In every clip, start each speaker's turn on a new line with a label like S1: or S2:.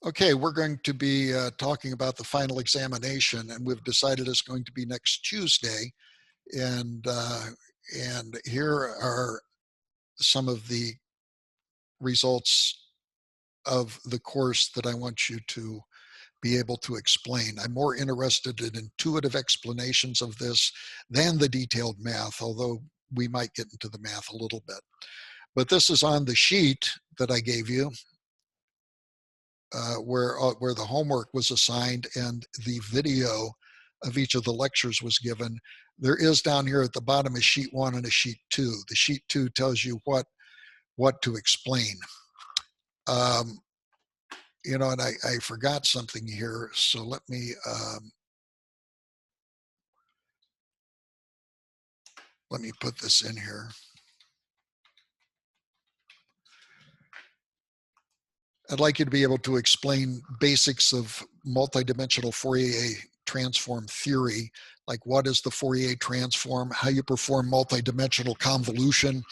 S1: Okay, we're going to be talking about the final examination, and we've decided it's going to be next Tuesday. And here are some of the results of the course that I want you to be able to explain. I'm more interested in intuitive explanations of this than the detailed math, although we might get into the math a little bit. But this is on the sheet that I gave you. Where the homework was assigned and the video of each of the lectures was given. There is down here at the bottom a sheet 1 and a sheet 2. The sheet 2 tells you what to explain. And I forgot something here, so let me put this in here. I'd like you to be able to explain basics of multidimensional Fourier transform theory, like what is the Fourier transform, how you perform multidimensional convolution.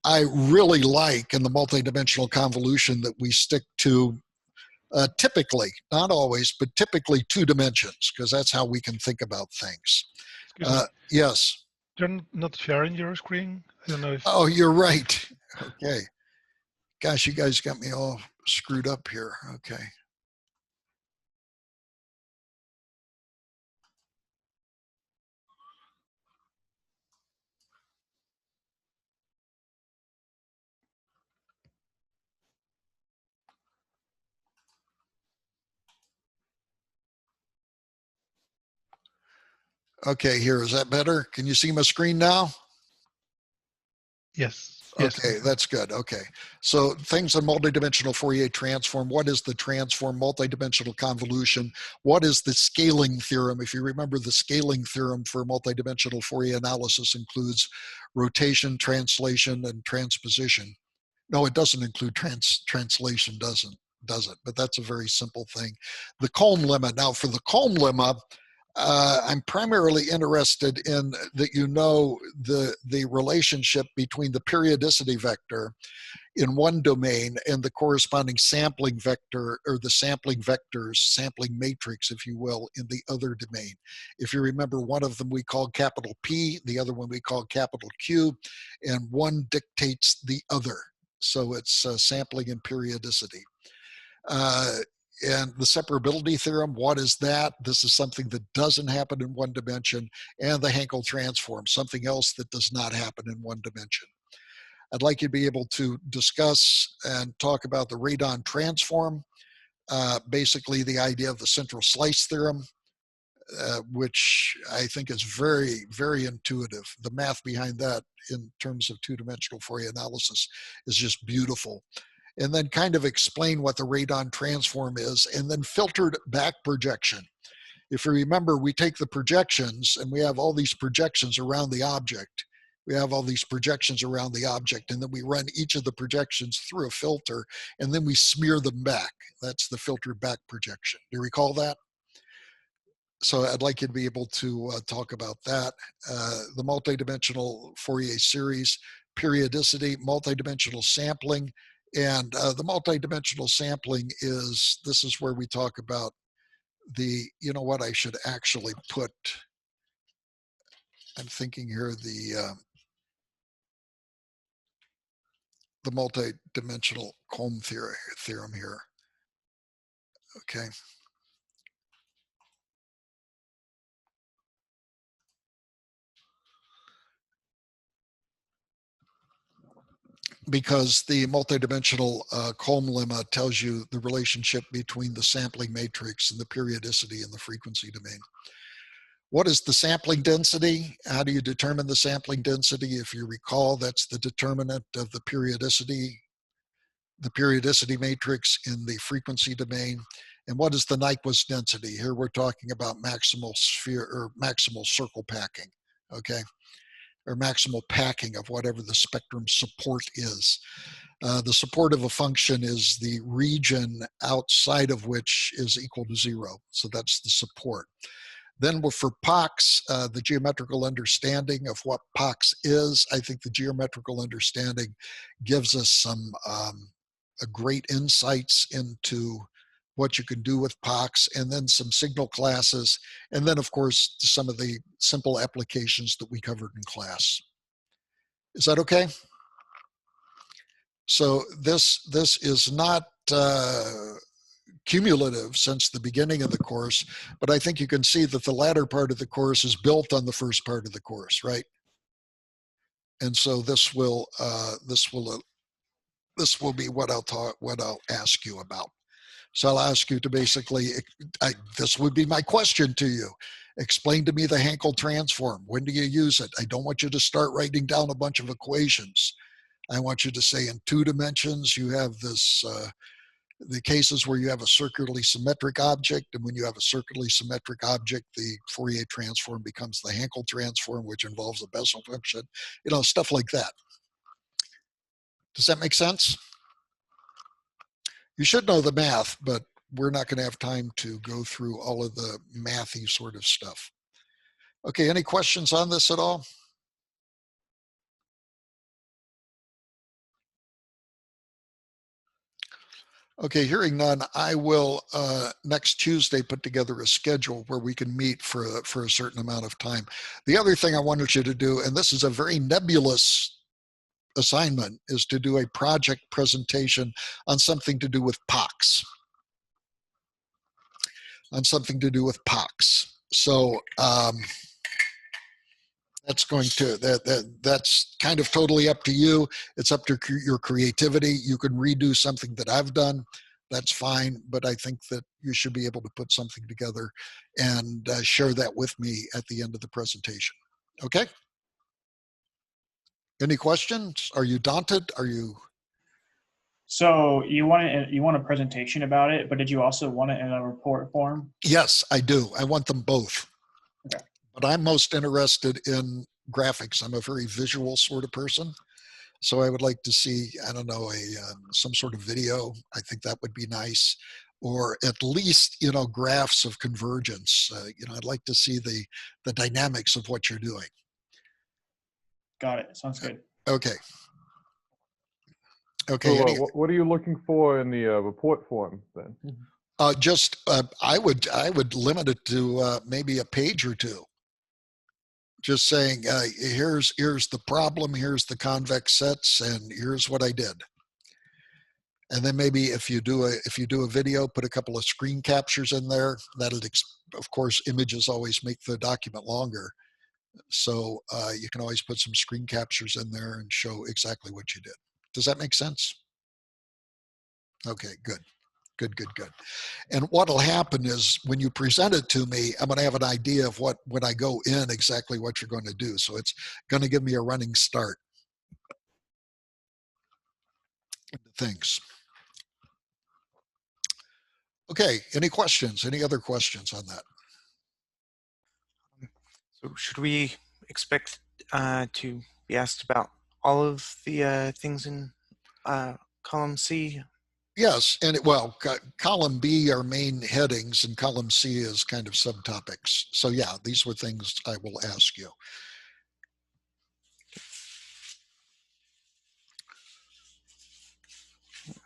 S1: I really like in the multidimensional convolution that we stick to typically, not always, but typically 2 dimensions, because that's how we can think about things. Yes?
S2: You're not sharing your screen? I don't know if...
S1: Oh, you're right. Okay. Gosh, you guys got me all screwed up here. Okay. Okay, here, is that better? Can you see my screen now?
S2: Yes.
S1: Okay, that's good. Okay, so things in multidimensional Fourier transform. What is the transform? Multidimensional convolution. What is the scaling theorem? If you remember, the scaling theorem for multidimensional Fourier analysis includes rotation, translation, and transposition. No, it doesn't include translation, does it? But that's a very simple thing. The Coulomb lemma. Now, for the Coulomb lemma, I'm primarily interested in that you know the relationship between the periodicity vector in one domain and the corresponding sampling vector, or the sampling vectors, sampling matrix, if you will, in the other domain. If you remember, one of them we called capital P, the other one we called capital Q, and one dictates the other. So it's sampling and periodicity. And the separability theorem, what is that? This is something that doesn't happen in one dimension. And the Hankel transform, something else that does not happen in one dimension. I'd like you to be able to discuss and talk about the Radon transform, basically the idea of the central slice theorem, which I think is very, very intuitive. The math behind that in terms of 2-dimensional Fourier analysis is just beautiful. And then kind of explain what the Radon transform is, and then filtered back projection. If you remember, we take the projections and we have all these projections around the object. We have all these projections around the object, and then we run each of the projections through a filter, and then we smear them back. That's the filtered back projection. Do you recall that? So I'd like you to be able to talk about that. The multidimensional Fourier series, periodicity, multidimensional sampling. And the multidimensional sampling this is where we talk about you know what, I should actually put, I'm thinking here, the multidimensional Coulomb theorem here. Okay. Because the multidimensional Coulomb lemma tells you the relationship between the sampling matrix and the periodicity in the frequency domain. What is the sampling density? How do you determine the sampling density? If you recall, that's the determinant of the periodicity matrix in the frequency domain. And what is the Nyquist density? Here we're talking about maximal sphere or maximal circle packing, okay? Or maximal packing of whatever the spectrum support is. The support of a function is the region outside of which is equal to 0. So that's the support. Then for POCS, the geometrical understanding of what POCS is, I think the geometrical understanding gives us some great insights into what you can do with POCS, and then some signal classes, and then of course some of the simple applications that we covered in class. Is that okay? So this is not cumulative since the beginning of the course, but I think you can see that the latter part of the course is built on the first part of the course, right? And so this will be what I'll ask you about. So I'll ask you to basically, this would be my question to you. Explain to me the Hankel transform. When do you use it? I don't want you to start writing down a bunch of equations. I want you to say in 2 dimensions, you have this, the cases where you have a circularly symmetric object, and when you have a circularly symmetric object, the Fourier transform becomes the Hankel transform, which involves a Bessel function, you know, stuff like that. Does that make sense? You should know the math, but we're not going to have time to go through all of the mathy sort of stuff. Okay, any questions on this at all? Okay, hearing none, I will next Tuesday put together a schedule where we can meet for a certain amount of time. The other thing I wanted you to do, and this is a very nebulous assignment, is to do a project presentation on something to do with POCS. On something to do with POCS. So that's going to, that's kind of totally up to you. It's up to your creativity. You can redo something that I've done. That's fine. But I think that you should be able to put something together and share that with me at the end of the presentation. Okay? Any questions? Are you daunted? Are you?
S3: So you want a presentation about it, but did you also want it in a report form?
S1: Yes, I do. I want them both.
S3: Okay.
S1: But I'm most interested in graphics. I'm a very visual sort of person. So I would like to see, I don't know, some sort of video. I think that would be nice. Or at least, you know, graphs of convergence. You know, I'd like to see the dynamics of what you're doing.
S3: Got it. Sounds good.
S1: Okay. Okay.
S4: So, what are you looking for in the report form then?
S1: I would limit it to maybe a page or two. Just saying, here's the problem, here's the convex sets, and here's what I did. And then maybe if you do a video, put a couple of screen captures in there. That'll, of course, images always make the document longer. So you can always put some screen captures in there and show exactly what you did. Does that make sense? Okay, good. Good. And what'll happen is when you present it to me, I'm going to have an idea of what, when I go in, exactly what you're going to do. So it's going to give me a running start. Thanks. Okay, any questions? Any other questions on that?
S5: So should we expect to be asked about all of the things in column C?
S1: Yes, and column B are main headings and column C is kind of subtopics. So yeah, these were things I will ask you.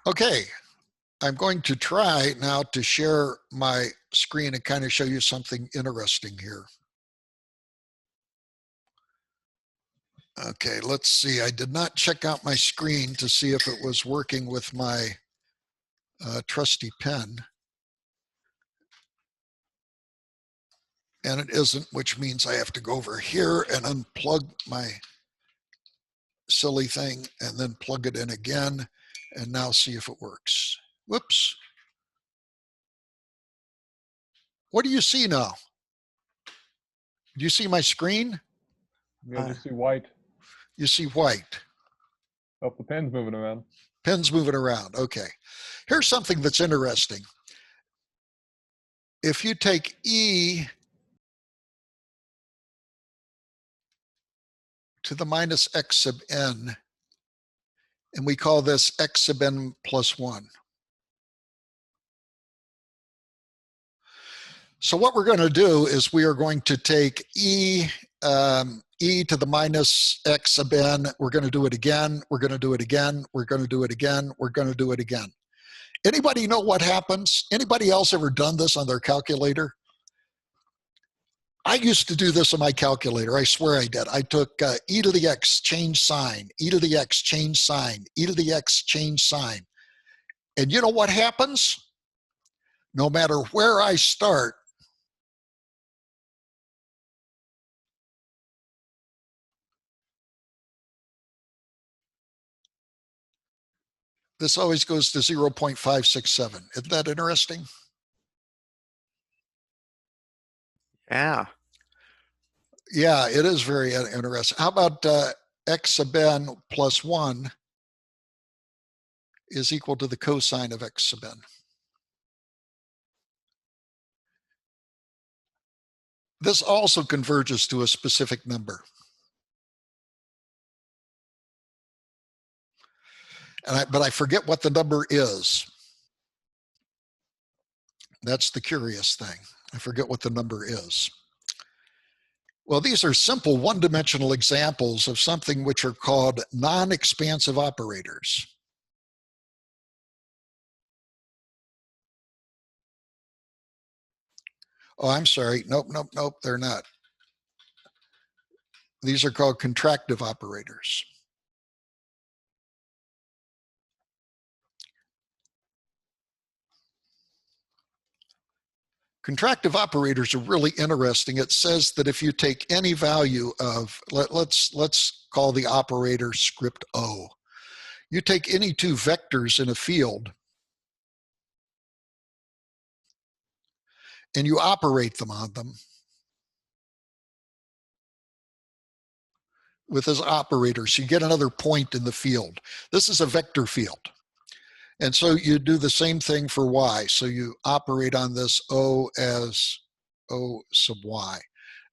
S1: Okay, I'm going to try now to share my screen and kind of show you something interesting here. Okay, let's see. I did not check out my screen to see if it was working with my trusty pen. And it isn't, which means I have to go over here and unplug my silly thing and then plug it in again and now see if it works. Whoops. What do you see now? Do you see my screen?
S4: Yeah, you see white.
S1: You see white.
S4: Oh, the pen's moving around.
S1: Pen's moving around. Okay. Here's something that's interesting. If you take E to the minus x sub n, and we call this x sub n plus 1. So what we're going to do is we are going to take e to the minus x sub n. We're going to do it again. We're going to do it again. We're going to do it again. We're going to do it again. Anybody know what happens? Anybody else ever done this on their calculator? I used to do this on my calculator. I swear I did. I took e to the x, change sign, e to the x, change sign, e to the x, change sign. And you know what happens? No matter where I start, this always goes to 0.567. Isn't that interesting?
S5: Yeah.
S1: Yeah, it is very interesting. How about x sub n plus 1 is equal to the cosine of x sub n? This also converges to a specific number. But I forget what the number is. That's the curious thing. I forget what the number is. Well, these are simple one-dimensional examples of something which are called non-expansive operators. Oh, I'm sorry. Nope, nope, nope, they're not. These are called contractive operators. Contractive operators are really interesting. It says that if you take any value of, let's call the operator script O. You take any two vectors in a field and you operate them on them with this operator. So you get another point in the field. This is a vector field. And so you do the same thing for y. So you operate on this O as O sub y.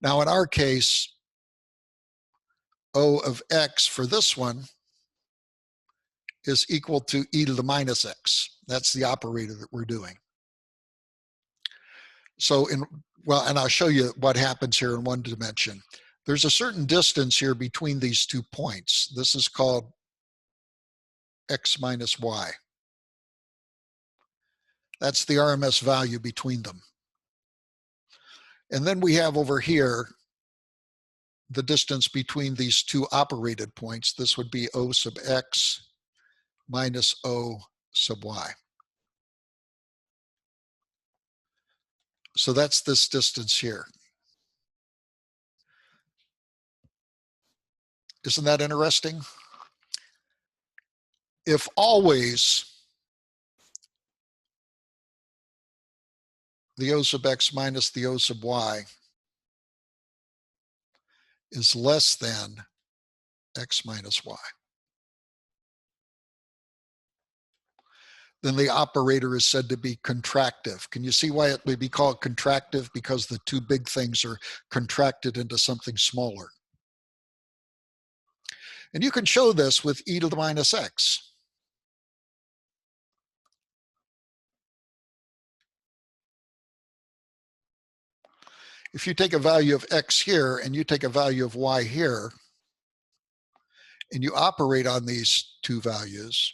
S1: Now in our case, O of x for this one is equal to e to the minus x. That's the operator that we're doing. So and I'll show you what happens here in one dimension. There's a certain distance here between these 2 points. This is called x minus y. That's the RMS value between them. And then we have over here the distance between these two operated points. This would be O sub x minus O sub y. So that's this distance here. Isn't that interesting? If always the O sub x minus the O sub y is less than x minus y, then the operator is said to be contractive. Can you see why it would be called contractive? Because the two big things are contracted into something smaller. And you can show this with e to the minus x. If you take a value of x here and you take a value of y here, and you operate on these two values,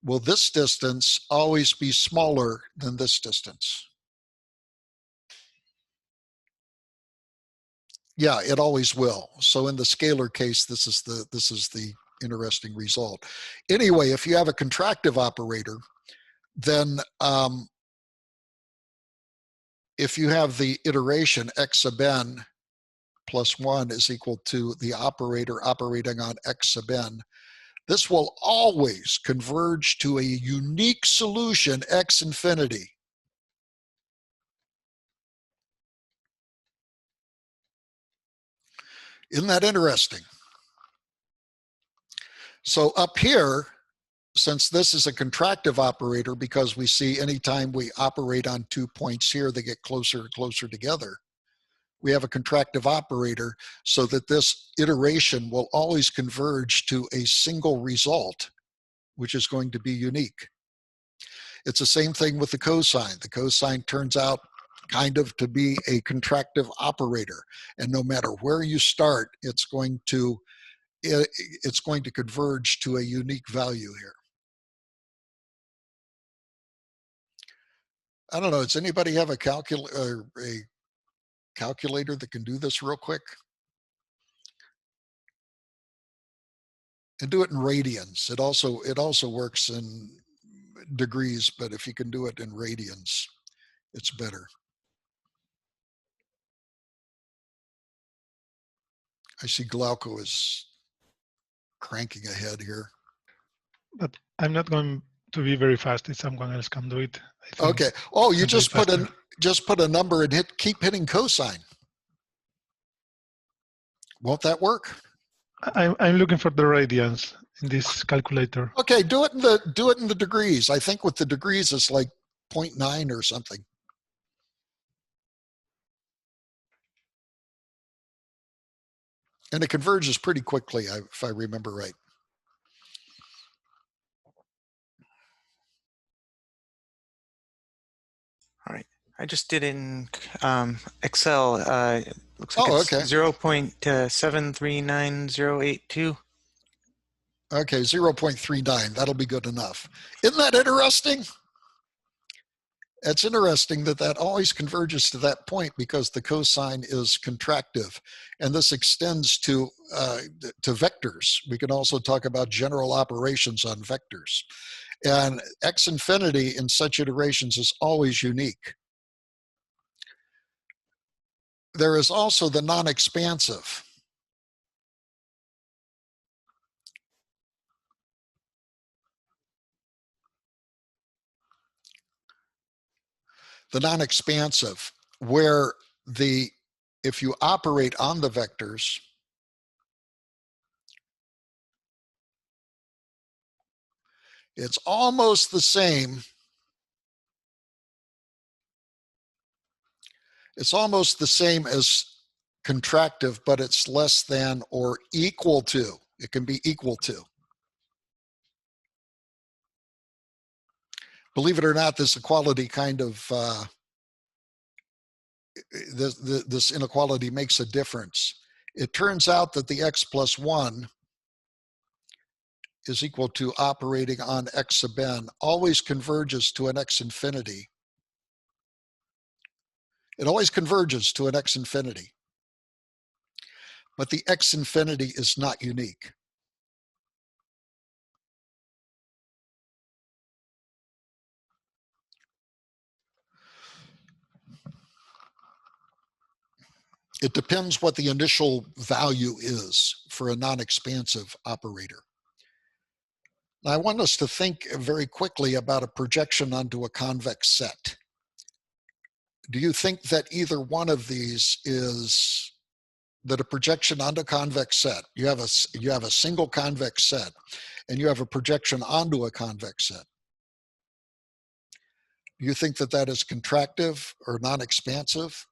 S1: will this distance always be smaller than this distance? Yeah, it always will. So in the scalar case, this is the interesting result. Anyway, if you have a contractive operator, then if you have the iteration x sub n plus 1 is equal to the operator operating on x sub n, this will always converge to a unique solution x infinity. Isn't that interesting? So up here, since this is a contractive operator, because we see anytime we operate on 2 points here, they get closer and closer together. We have a contractive operator so that this iteration will always converge to a single result, which is going to be unique. It's the same thing with the cosine. The cosine turns out kind of to be a contractive operator. And no matter where you start, it's going to converge to a unique value here. I don't know. Does anybody have a calculator that can do this real quick? And do it in radians. It also works in degrees, but if you can do it in radians, it's better. I see Glauco is cranking ahead here.
S2: But I'm not going to be very fast if someone else can do it. I think
S1: Okay. Oh, you
S2: it's gonna be
S1: just put a number and keep hitting cosine. Won't that work?
S2: I'm looking for the radians in this calculator.
S1: Okay, do it in the degrees. I think with the degrees it's like 0.9 or something. And it converges pretty quickly, if I remember right.
S5: All right. I just did in Excel. It looks like it's
S1: okay.
S5: 0.739082.
S1: Okay, 0.39. That'll be good enough. Isn't that interesting? It's interesting that always converges to that point because the cosine is contractive, and this extends to vectors. We can also talk about general operations on vectors. And x infinity in such iterations is always unique. There is also the non-expansive. The non-expansive, where if you operate on the vectors, it's almost the same. It's almost the same as contractive, but it's less than or equal to. It can be equal to. Believe it or not, this equality kind of, this inequality makes a difference. It turns out that the x plus 1 is equal to operating on x sub n always converges to an x infinity. It always converges to an x infinity. But the x infinity is not unique. It depends what the initial value is for a non-expansive operator. Now, I want us to think very quickly about a projection onto a convex set. Do you think that either one of these is that a projection onto a convex set, you have a single convex set and you have a projection onto a convex set? Do you think that is contractive or non-expansive?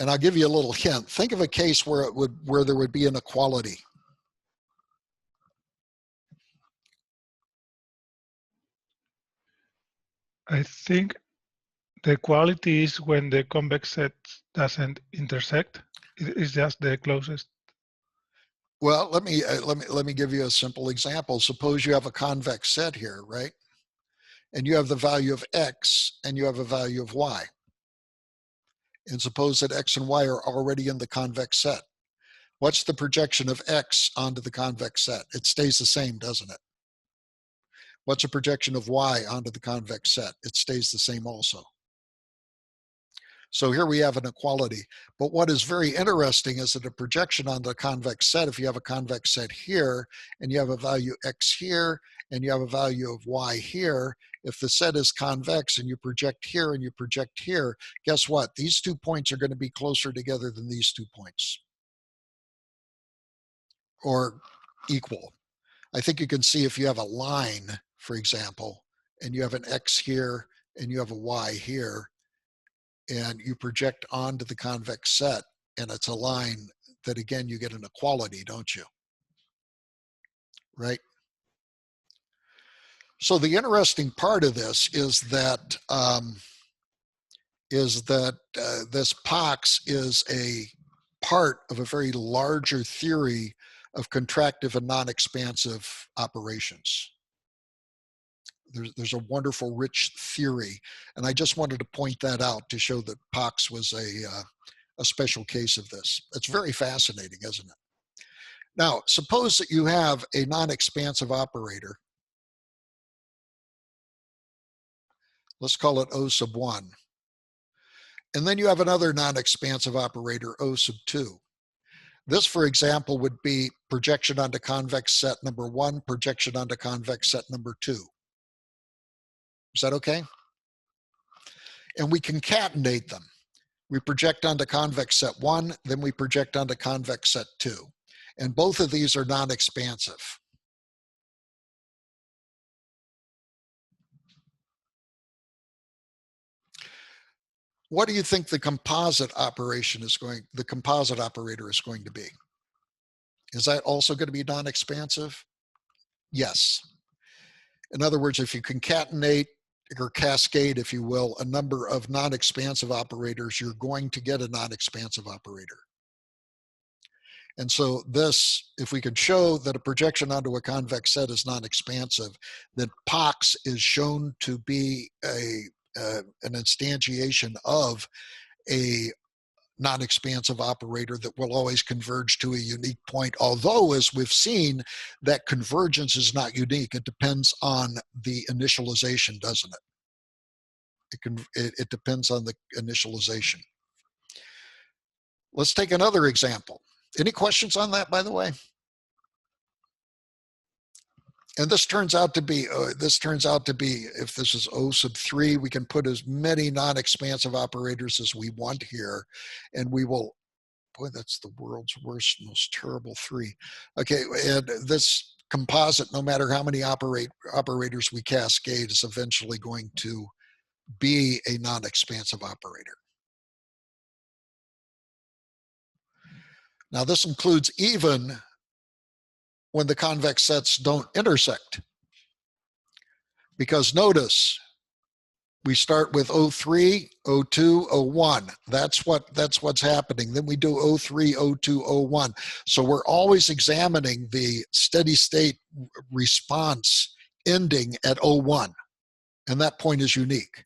S1: And I'll give you a little hint. Think of a case where there would be an equality.
S2: I think the equality is when the convex set doesn't intersect. It's just the closest.
S1: Well, let me give you a simple example. Suppose you have a convex set here, right? And you have the value of x and you have a value of y. And suppose that x and y are already in the convex set. What's the projection of x onto the convex set? It stays the same, doesn't it? What's a projection of y onto the convex set? It stays the same also. So here we have an equality. But what is very interesting is that a projection on the convex set, if you have a convex set here, and you have a value x here, and you have a value of y here, if the set is convex and you project here and you project here, guess what? These 2 points are going to be closer together than these 2 points. Or equal. I think you can see if you have a line, for example, and you have an x here and you have a y here, and you project onto the convex set, and it's a line, that again, you get an equality, don't you? Right? So the interesting part of this is that this POCS is a part of a very larger theory of contractive and non-expansive operations. There's a wonderful, rich theory. And I just wanted to point that out to show that POCS was a special case of this. It's very fascinating, isn't it? Now, suppose that you have a non-expansive operator. Let's call it O sub 1. And then you have another non-expansive operator, O sub 2. This, for example, would be projection onto convex set number 1, projection onto convex set number 2. Is that okay? And we concatenate them. We project onto convex set 1, then we project onto convex set 2. And both of these are non-expansive. What do you think the composite operator is going to be? Is that also going to be non-expansive? Yes. In other words, if you concatenate or cascade, if you will, a number of non-expansive operators, you're going to get a non-expansive operator. And so this, if we could show that a projection onto a convex set is non-expansive, then POCS is shown to be an instantiation of a non-expansive operator that will always converge to a unique point. Although, as we've seen, that convergence is not unique. It depends on the initialization, doesn't it? It depends on the initialization. Let's take another example. Any questions on that, by the way? And this turns out to be, if this is O sub 3, we can put as many non-expansive operators as we want here. And we will, boy, that's the world's worst, most terrible 3. Okay, and this composite, no matter how many operators we cascade, is eventually going to be a non-expansive operator. Now this includes even when the convex sets don't intersect. Because notice, we start with O3, O2, O1. That's what's happening. Then we do O3, O2, O1. So we're always examining the steady state response ending at O1. And that point is unique.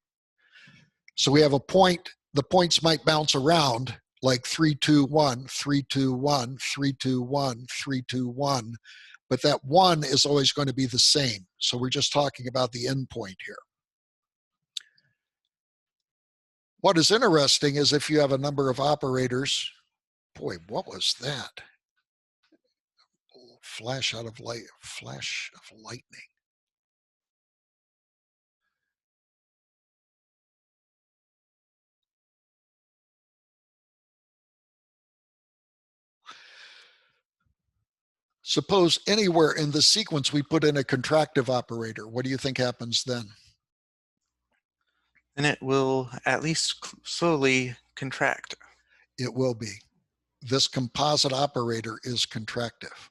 S1: So we have a point, the points might bounce around like 3, 2, 1, 3, 2, 1, 3, 2, 1, 3, 2, 1. But that 1 is always going to be the same. So we're just talking about the end point here. What is interesting is if you have a number of operators, boy, what was that? Flash of lightning. Suppose anywhere in the sequence we put in a contractive operator. What do you think happens then?
S5: And it will at least slowly contract.
S1: It will be. This composite operator is contractive.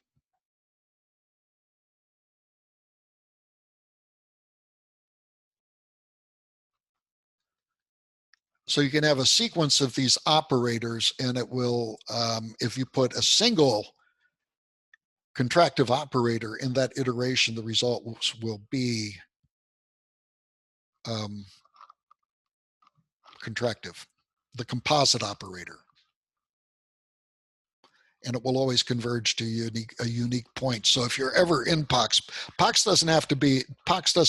S1: So you can have a sequence of these operators, and it will, if you put a single contractive operator in that iteration, the result will be contractive, the composite operator. And it will always converge to a unique point. So if you're ever in POCS, POCS doesn't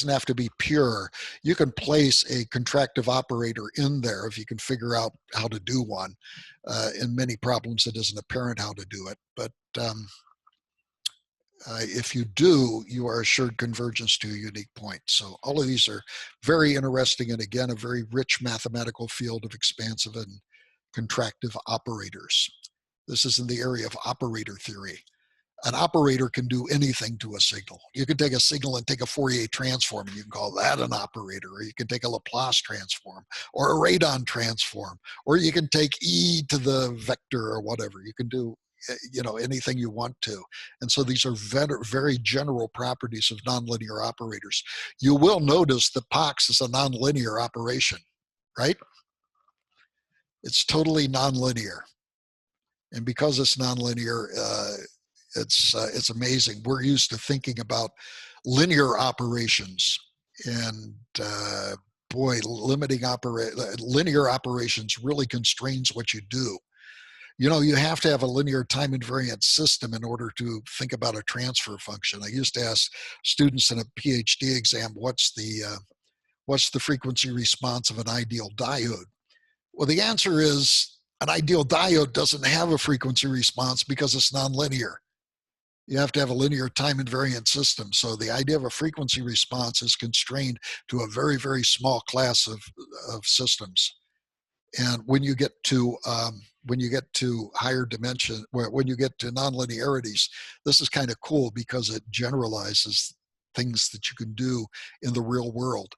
S1: have to be pure. You can place a contractive operator in there if you can figure out how to do one. In many problems, it isn't apparent how to do it. But if you do, you are assured convergence to a unique point. So all of these are very interesting, and again, a very rich mathematical field of expansive and contractive operators. This is in the area of operator theory. An operator can do anything to a signal. You can take a signal and take a Fourier transform, and you can call that an operator. Or you can take a Laplace transform, or a Radon transform, or you can take e to the vector or whatever. You can do, you know, anything you want to. And so these are very general properties of nonlinear operators. You will notice that POCS is a nonlinear operation, right? It's totally nonlinear. And because it's nonlinear, it's amazing. We're used to thinking about linear operations And boy, linear operations really constrains what you do. You know, you have to have a linear time invariant system in order to think about a transfer function. I used to ask students in a PhD exam, what's the frequency response of an ideal diode? Well, the answer is an ideal diode doesn't have a frequency response because it's nonlinear. You have to have a linear time invariant system. So the idea of a frequency response is constrained to a very, very small class of systems. And when you get to higher dimension, when you get to nonlinearities, this is kind of cool because it generalizes things that you can do in the real world.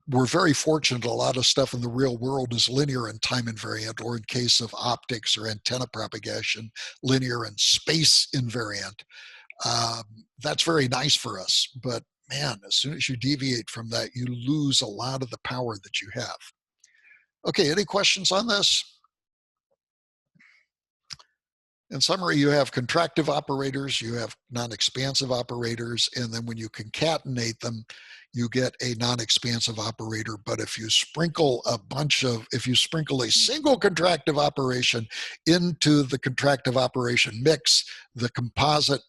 S1: We're very fortunate a lot of stuff in the real world is linear and time invariant, or in case of optics or antenna propagation, linear and space invariant. That's very nice for us. But man, as soon as you deviate from that, you lose a lot of the power that you have. Okay, any questions on this? In summary, you have contractive operators, you have non-expansive operators, and then when you concatenate them, you get a non-expansive operator. But if you sprinkle a single contractive operation into the contractive operation mix, the composite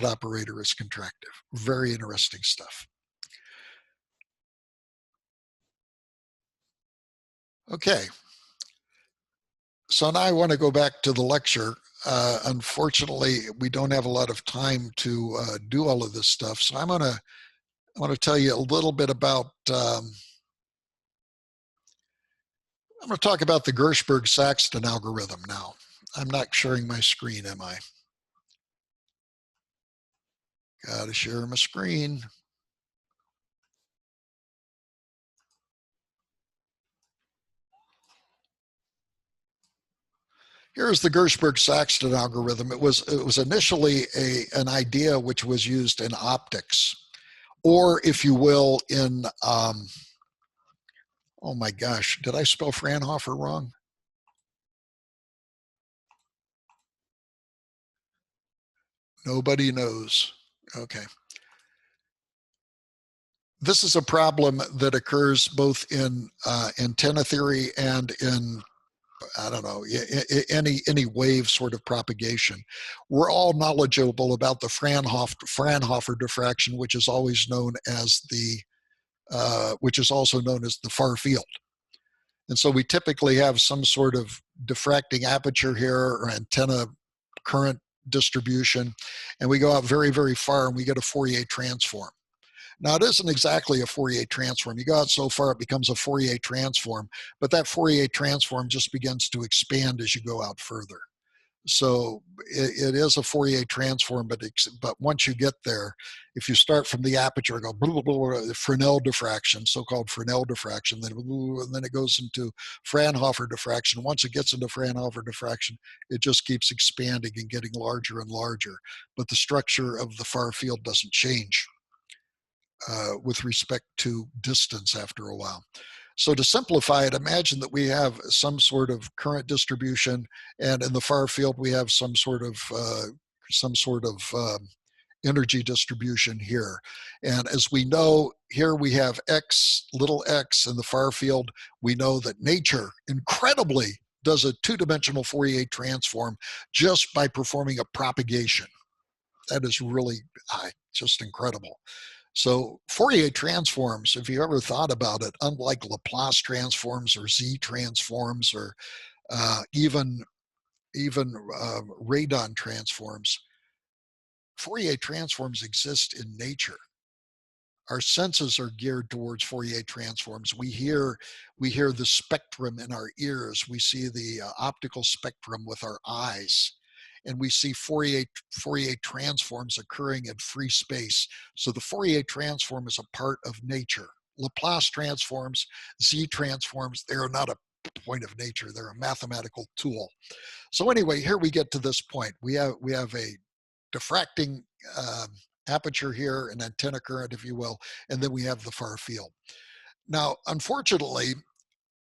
S1: operator is contractive. Very interesting stuff. Okay. So now I want to go back to the lecture. Unfortunately, we don't have a lot of time to do all of this stuff. So I want to tell you a little bit about, I'm going to talk about the Gershberg-Saxton algorithm now. I'm not sharing my screen, am I? Got to share my screen. Here's the Gershberg-Saxton algorithm. It was initially an idea which was used in optics, or if you will, in, oh my gosh, did I spell Fraunhofer wrong? Nobody knows. Okay. This is a problem that occurs both in antenna theory and in, I don't know, any wave sort of propagation. We're all knowledgeable about the Fraunhofer diffraction, which is always known as which is also known as the far field. And so we typically have some sort of diffracting aperture here or antenna current distribution, and we go out very, very far and we get a Fourier transform. Now, it isn't exactly a Fourier transform. You go out so far, it becomes a Fourier transform, but that Fourier transform just begins to expand as you go out further. So it is a Fourier transform, but once you get there, if you start from the aperture, go blah, blah, blah, Fresnel diffraction, so-called Fresnel diffraction, and then it goes into Fraunhofer diffraction. Once it gets into Fraunhofer diffraction, it just keeps expanding and getting larger and larger. But the structure of the far field doesn't change with respect to distance after a while. So to simplify it, imagine that we have some sort of current distribution, and in the far field we have some sort of energy distribution here. And as we know, here we have x, little x in the far field. We know that nature incredibly does a two-dimensional Fourier transform just by performing a propagation. That is really just incredible. So Fourier transforms, if you ever thought about it, unlike Laplace transforms or Z transforms or even Radon transforms, Fourier transforms exist in nature. Our senses are geared towards Fourier transforms. We hear the spectrum in our ears. We see the optical spectrum with our eyes. And we see Fourier transforms occurring in free space. So the Fourier transform is a part of nature. Laplace transforms, Z transforms, they are not a point of nature. They're a mathematical tool. So anyway, here we get to this point. We have a diffracting aperture here, an antenna current, if you will, and then we have the far field. Now, unfortunately,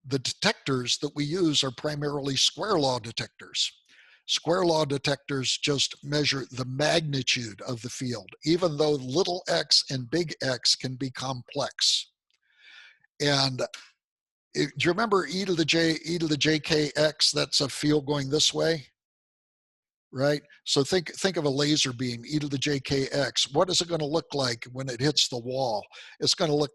S1: the detectors that we use are primarily square law detectors. Square law detectors just measure the magnitude of the field, even though little x and big X can be complex. And do you remember e to the jkx? That's a field going this way, right? So think of a laser beam, e to the jkx. What is it going to look like when it hits the wall? It's going to look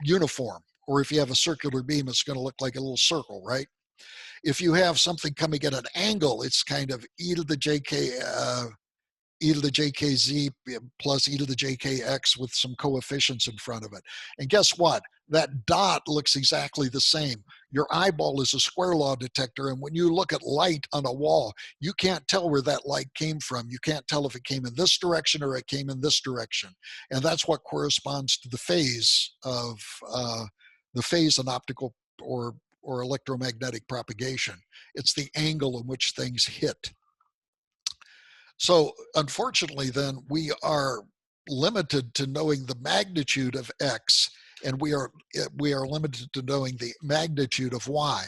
S1: uniform. Or if you have a circular beam, it's going to look like a little circle, right? If you have something coming at an angle, it's kind of e to the jkz plus e to the jkx with some coefficients in front of it. And guess what? That dot looks exactly the same. Your eyeball is a square law detector, and when you look at light on a wall, you can't tell where that light came from. You can't tell if it came in this direction or it came in this direction. And that's what corresponds to the phase of an optical or electromagnetic propagation. It's the angle in which things hit. So unfortunately, then, we are limited to knowing the magnitude of X, and we are limited to knowing the magnitude of Y.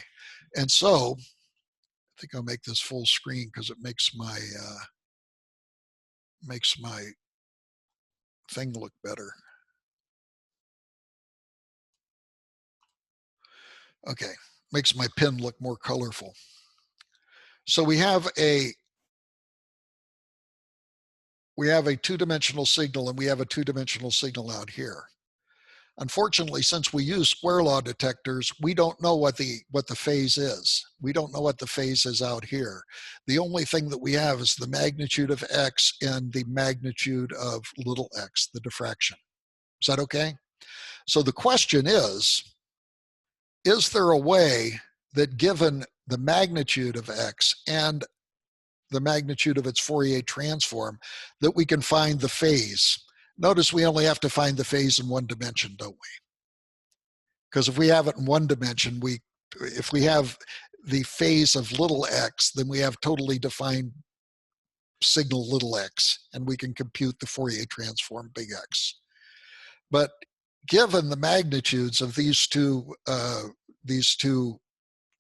S1: And so I think I'll make this full screen because it makes my thing look better. Okay, makes my pen look more colorful. So we have a two-dimensional signal, and we have a two-dimensional signal out here. Unfortunately, since we use square law detectors, we don't know what the phase is. We don't know what the phase is out here. The only thing that we have is the magnitude of X and the magnitude of little x, the diffraction. Is that okay? So the question is there a way that, given the magnitude of X and the magnitude of its Fourier transform, that we can find the phase? Notice we only have to find the phase in one dimension, don't we? Because if we have it in one dimension, if we have the phase of little x, then we have totally defined signal little x, and we can compute the Fourier transform big X. But given the magnitudes of these two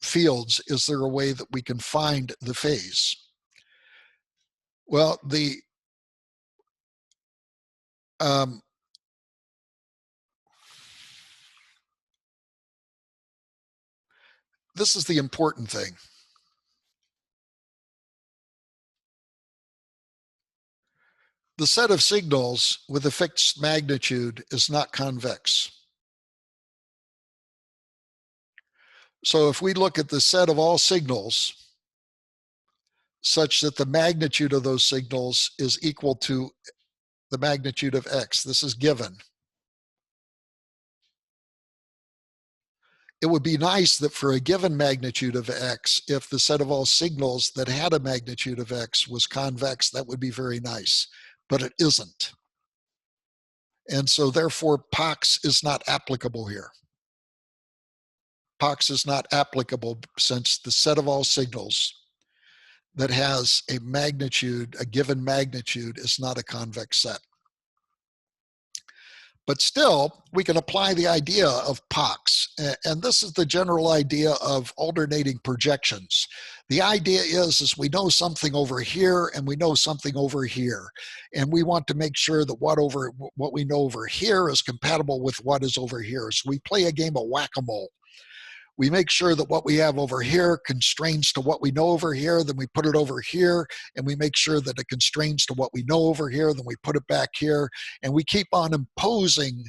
S1: fields, is there a way that we can find the phase? Well, this is the important thing. The set of signals with a fixed magnitude is not convex. So if we look at the set of all signals such that the magnitude of those signals is equal to the magnitude of X, this is given. It would be nice that for a given magnitude of X, if the set of all signals that had a magnitude of X was convex, that would be very nice, but it isn't. And so therefore POCS is not applicable here. POCS is not applicable since the set of all signals that has a magnitude, a given magnitude, is not a convex set. But still, we can apply the idea of POCS. And this is the general idea of alternating projections. The idea is we know something over here and we know something over here. And we want to make sure that what we know over here is compatible with what is over here. So we play a game of whack-a-mole. We make sure that what we have over here constrains to what we know over here, then we put it over here, and we make sure that it constrains to what we know over here, then we put it back here, and we keep on imposing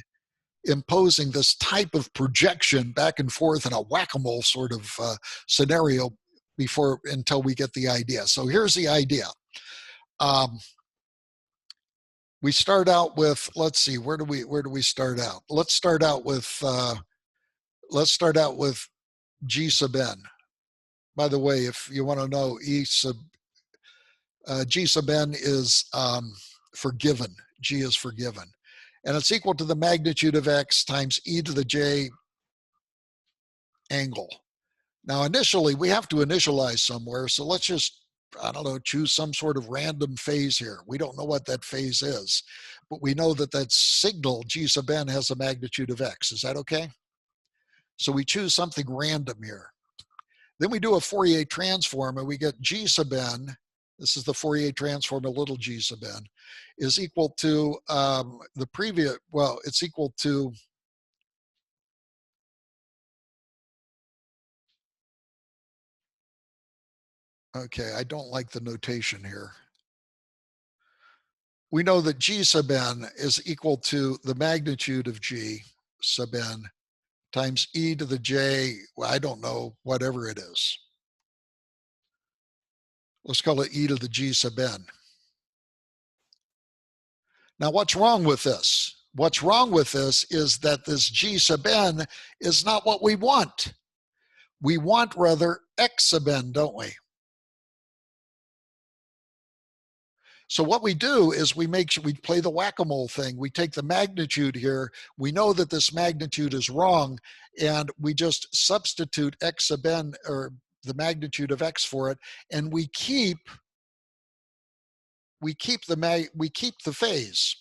S1: this type of projection back and forth in a whack-a-mole sort of scenario until we get the idea. So here's the idea. We start out with, let's see, where do we start out? Let's start out with G sub n. By the way, if you want to know, G sub n is forgiven. G is forgiven. And it's equal to the magnitude of X times e to the j angle. Now, initially, we have to initialize somewhere. So let's just, I don't know, choose some sort of random phase here. We don't know what that phase is, but we know that that signal, G sub n, has a magnitude of X. Is that okay? So we choose something random here. Then we do a Fourier transform and we get G sub n this is the Fourier transform of little g sub n, is equal to the previous, well, it's equal to okay, I don't like the notation here. We know that g sub n is equal to the magnitude of g sub n times e to the j, well, I don't know, whatever it is. Let's call it e to the g sub n. Now, what's wrong with this? What's wrong with this is that this g sub n is not what we want. We want rather x sub n, don't we? So what we do is we play the whack-a-mole thing. We take the magnitude here. We know that this magnitude is wrong, and we just substitute x sub n, or the magnitude of x, for it, and we keep the phase.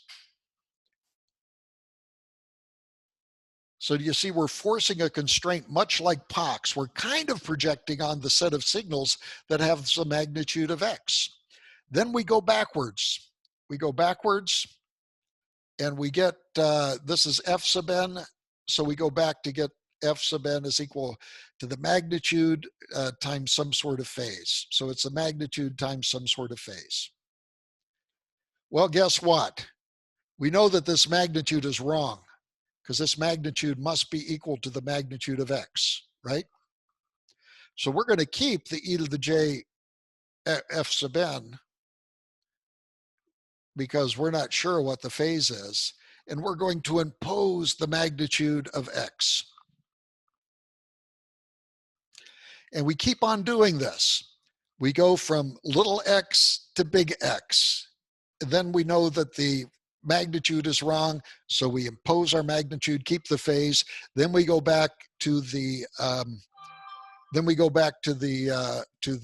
S1: So do you see, we're forcing a constraint much like POCS. We're kind of projecting on the set of signals that have the magnitude of x. Then we go backwards. We go backwards and we get, this is f sub n. So we go back to get f sub n is equal to the magnitude times some sort of phase. So it's the magnitude times some sort of phase. Well, guess what? We know that this magnitude is wrong, because this magnitude must be equal to the magnitude of x, right? So we're going to keep the e to the j f sub n, because we're not sure what the phase is, and we're going to impose the magnitude of x. And we keep on doing this. We go from little x to big X. And then we know that the magnitude is wrong, so we impose our magnitude, keep the phase. Then we go back to the to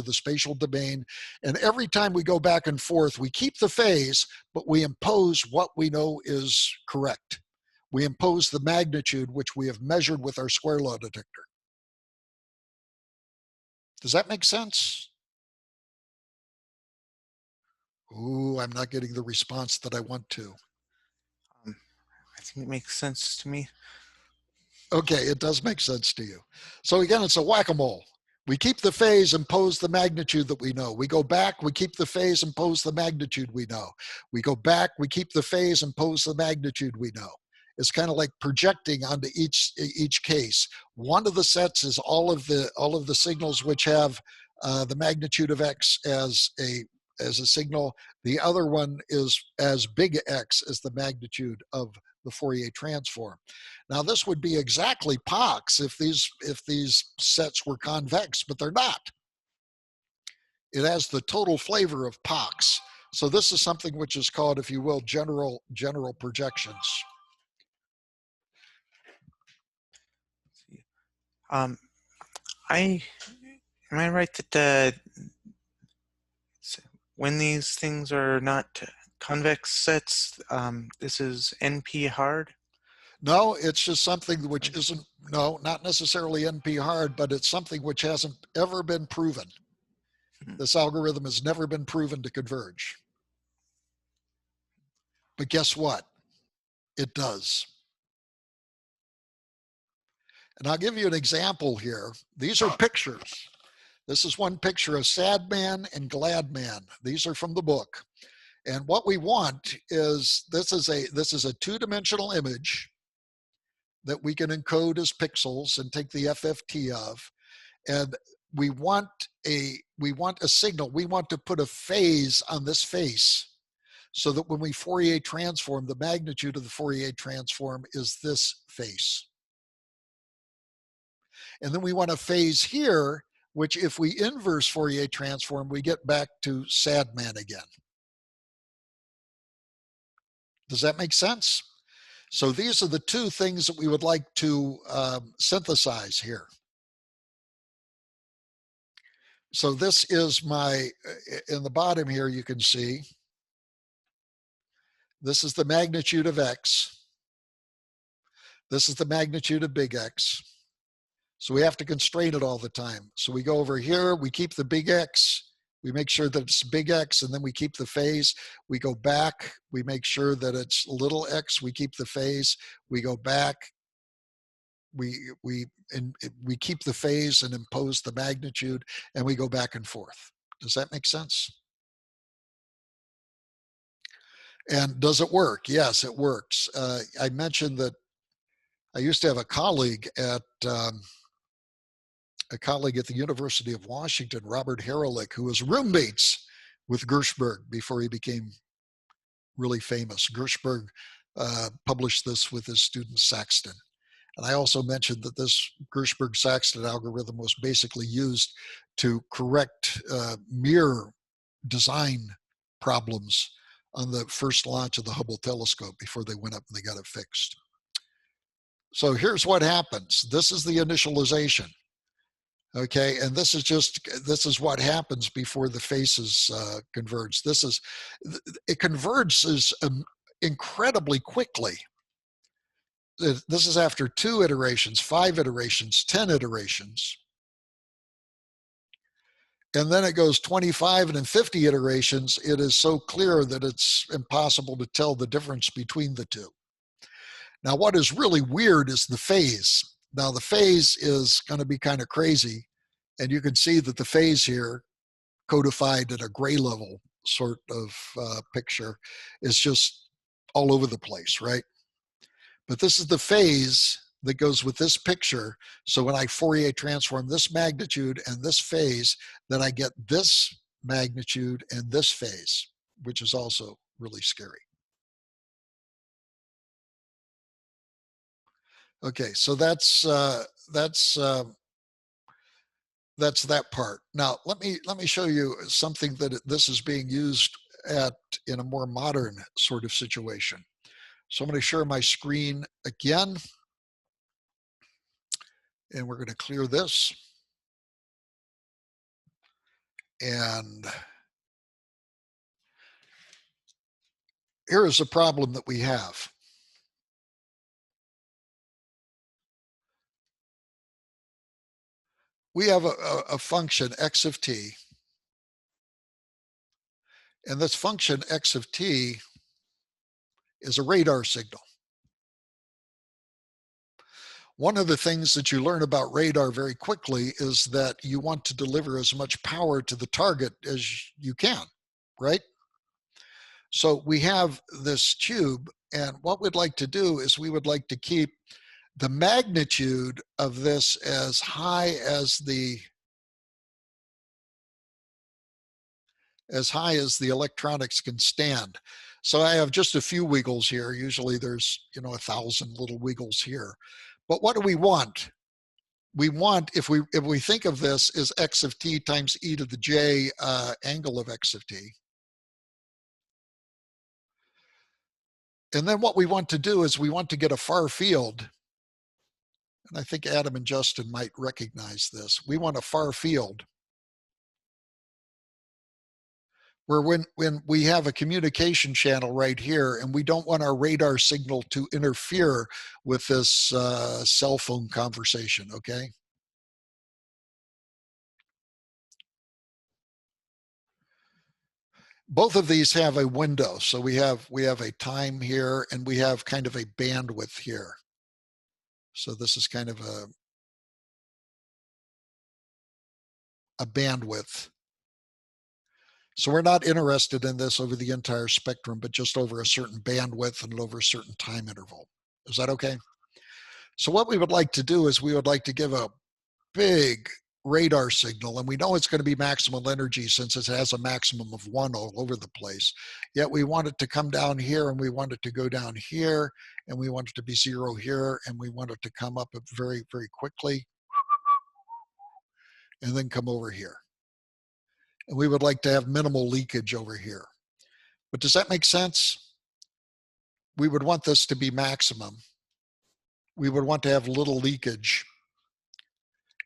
S1: the spatial domain, and every time we go back and forth, we keep the phase, but we impose what we know is correct. We impose the magnitude which we have measured with our square law detector. Does that make sense? Ooh, I'm not getting the response that I want to.
S5: I think it makes sense to me.
S1: Okay, it does make sense to you. So again, it's a whack-a-mole. We keep the phase, impose the magnitude that we know. We go back, we keep the phase, impose the magnitude we know. We go back, we keep the phase, impose the magnitude we know. It's kind of like projecting onto each case. One of the sets is all of the signals which have the magnitude of x as a signal. The other one is as big X as the magnitude of the Fourier transform. Now, this would be exactly POCS if these sets were convex, but they're not. It has the total flavor of POCS. So this is something which is called, if you will, general projections.
S5: Am I right that when these things are not convex sets, this is NP hard?
S1: No, it's just something which isn't, no, not necessarily NP hard, but it's something which hasn't ever been proven. This algorithm has never been proven to converge. But guess what? It does. And I'll give you an example here. These are pictures. This is one picture of sad man and glad man. These are from the book. And what we want is, this is a two-dimensional image that we can encode as pixels and take the FFT of. And we want a signal. We want to put a phase on this face so that when we Fourier transform, the magnitude of the Fourier transform is this face. And then we want a phase here, which if we inverse Fourier transform, we get back to sad man again. Does that make sense? So these are the two things that we would like to synthesize here. So this is my, in the bottom here, you can see, this is the magnitude of X. This is the magnitude of big X. So we have to constrain it all the time. So we go over here, we keep the big X, we make sure that it's big X, and then we keep the phase. We go back, we make sure that it's little x, we keep the phase. We go back, we keep the phase and impose the magnitude, and we go back and forth. Does that make sense? And does it work? Yes, it works. I mentioned that I used to have a colleague at the University of Washington, Robert Haralick, who was roommates with Gershberg before he became really famous. Gershberg published this with his student Saxton. And I also mentioned that this Gershberg-Saxton algorithm was basically used to correct mirror design problems on the first launch of the Hubble telescope before they went up and they got it fixed. So here's what happens. This is the initialization. Okay, and this is what happens before the faces converge. It converges incredibly quickly. This is after 2 iterations, 5 iterations, 10 iterations. And then it goes 25 and then 50 iterations. It is so clear that it's impossible to tell the difference between the two. Now, what is really weird is the phase. Now, the phase is going to be kind of crazy. And you can see that the phase here, codified at a gray level sort of picture, is just all over the place, right? But this is the phase that goes with this picture. So when I Fourier transform this magnitude and this phase, then I get this magnitude and this phase, which is also really scary. Okay, so that's that part. Now let me show you something that this is being used at in a more modern sort of situation. So I'm going to share my screen again, and we're going to clear this. And here is a problem that we have. We have a function x of t, and this function x of t is a radar signal. One of the things that you learn about radar very quickly is that you want to deliver as much power to the target as you can, right? So we have this tube, and what we'd like to do is we would like to keep the magnitude of this as high as the electronics can stand. So I have just a few wiggles here. Usually there's 1,000 little wiggles here. But what do we want? We want, if we think of this as x of t times e to the j angle of x of t. And then what we want to do is we want to get a far field. And I think Adam and Justin might recognize this. We want a far field where when we have a communication channel right here, and we don't want our radar signal to interfere with this cell phone conversation, okay? Both of these have a window. So we have a time here, and we have kind of a bandwidth here. So this is kind of a bandwidth. So we're not interested in this over the entire spectrum, but just over a certain bandwidth and over a certain time interval. Is that okay? So what we would like to do is we would like to give a big radar signal, and we know it's going to be maximal energy since it has a maximum of 1 all over the place. Yet we want it to come down here, and we want it to go down here, and we want it to be 0 here, and we want it to come up very, very quickly, and then come over here. And we would like to have minimal leakage over here. But does that make sense? We would want this to be maximum. We would want to have little leakage.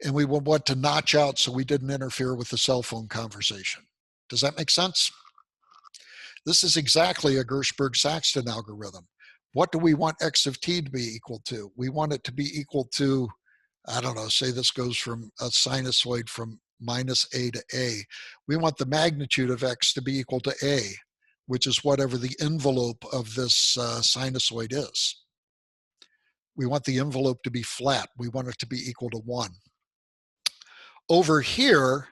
S1: And we would want to notch out so we didn't interfere with the cell phone conversation. Does that make sense? This is exactly a Gershberg-Saxton algorithm. What do we want x of t to be equal to? We want it to be equal to I don't know, say this goes from a sinusoid from minus A to A. We want the magnitude of X to be equal to A, which is whatever the envelope of this sinusoid is. We want the envelope to be flat. We want it to be equal to 1. Over here,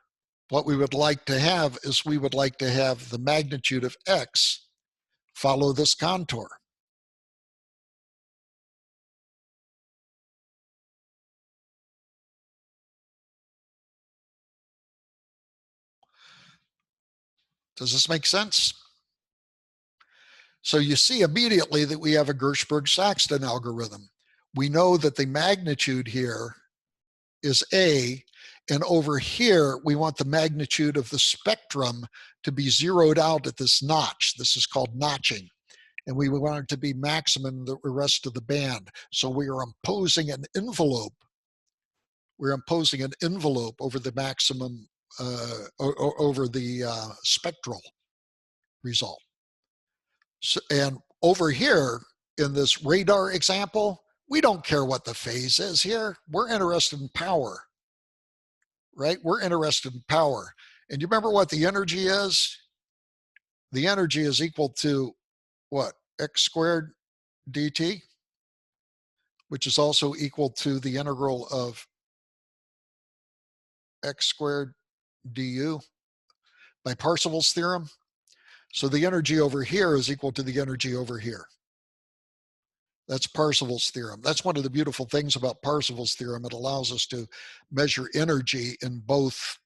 S1: what we would like to have is we would like to have the magnitude of X follow this contour. Does this make sense? So you see immediately that we have a Gershberg-Saxton algorithm. We know that the magnitude here is A, and over here, we want the magnitude of the spectrum to be zeroed out at this notch. This is called notching. And we want it to be maximum in the rest of the band. So we are imposing an envelope. We're imposing an envelope over the maximum, over the spectral result. So, and over here in this radar example, we don't care what the phase is here. We're interested in power, right? We're interested in power. And you remember what the energy is? The energy is equal to what? X squared dt, which is also equal to the integral of x squared du by Parseval's theorem. So the energy over here is equal to the energy over here. That's Parseval's theorem. That's one of the beautiful things about Parseval's theorem. It allows us to measure energy in both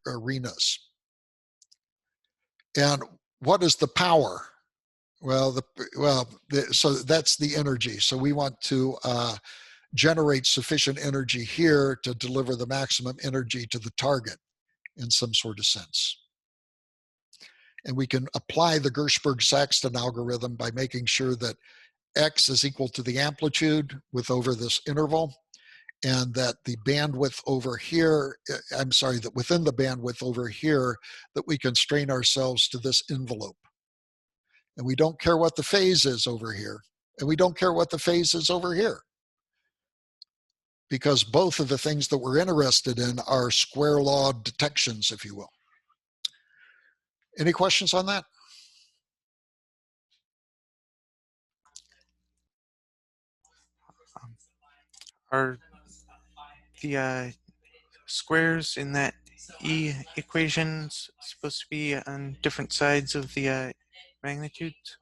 S1: arenas. And what is the power? So that's the energy. So we want to generate sufficient energy here to deliver the maximum energy to the target in some sort of sense. And we can apply the Gershberg-Saxton algorithm by making sure that X is equal to the amplitude with over this interval, and that the bandwidth over here, that within the bandwidth over here, that we constrain ourselves to this envelope. And we don't care what the phase is over here, and we don't care what the phase is over here, because both of the things that we're interested in are square law detections, if you will. Any questions on that?
S5: Are the squares in that E equation supposed to be on different sides of the magnitudes?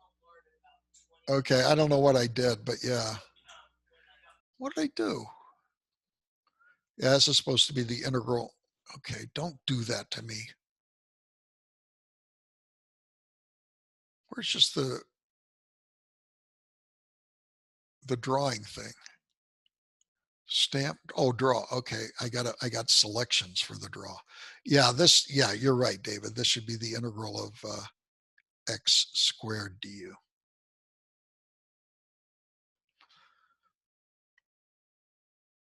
S1: Okay, I don't know what I did, but yeah. What did I do? Yeah, this is supposed to be the integral. Okay, don't do that to me. Where's just the drawing thing? Stamp, oh, draw. Okay, I got selections for the draw. Yeah, you're right, David. This should be the integral of x squared du.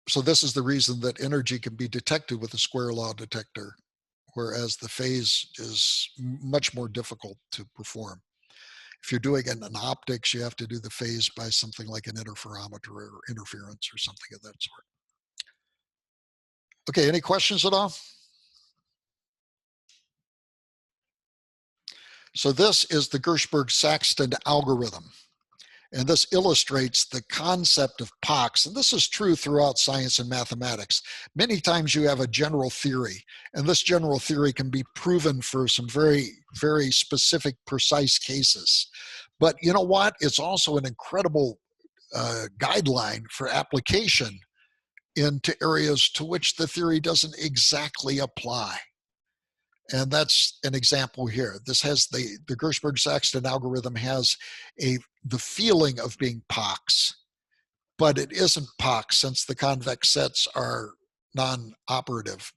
S1: So this is the reason that energy can be detected with a square law detector, whereas the phase is much more difficult to perform. If you're doing it in optics, you have to do the phase by something like an interferometer or interference or something of that sort. Okay, any questions at all? So this is the Gershberg-Saxton algorithm. And this illustrates the concept of POCS. And this is true throughout science and mathematics. Many times you have a general theory, and this general theory can be proven for some very, very specific, precise cases. But you know what? It's also an incredible guideline for application into areas to which the theory doesn't exactly apply. And that's an example here. This has the Gershberg-Saxton algorithm has the feeling of being POCS, but it isn't POCS since the convex sets are non-operative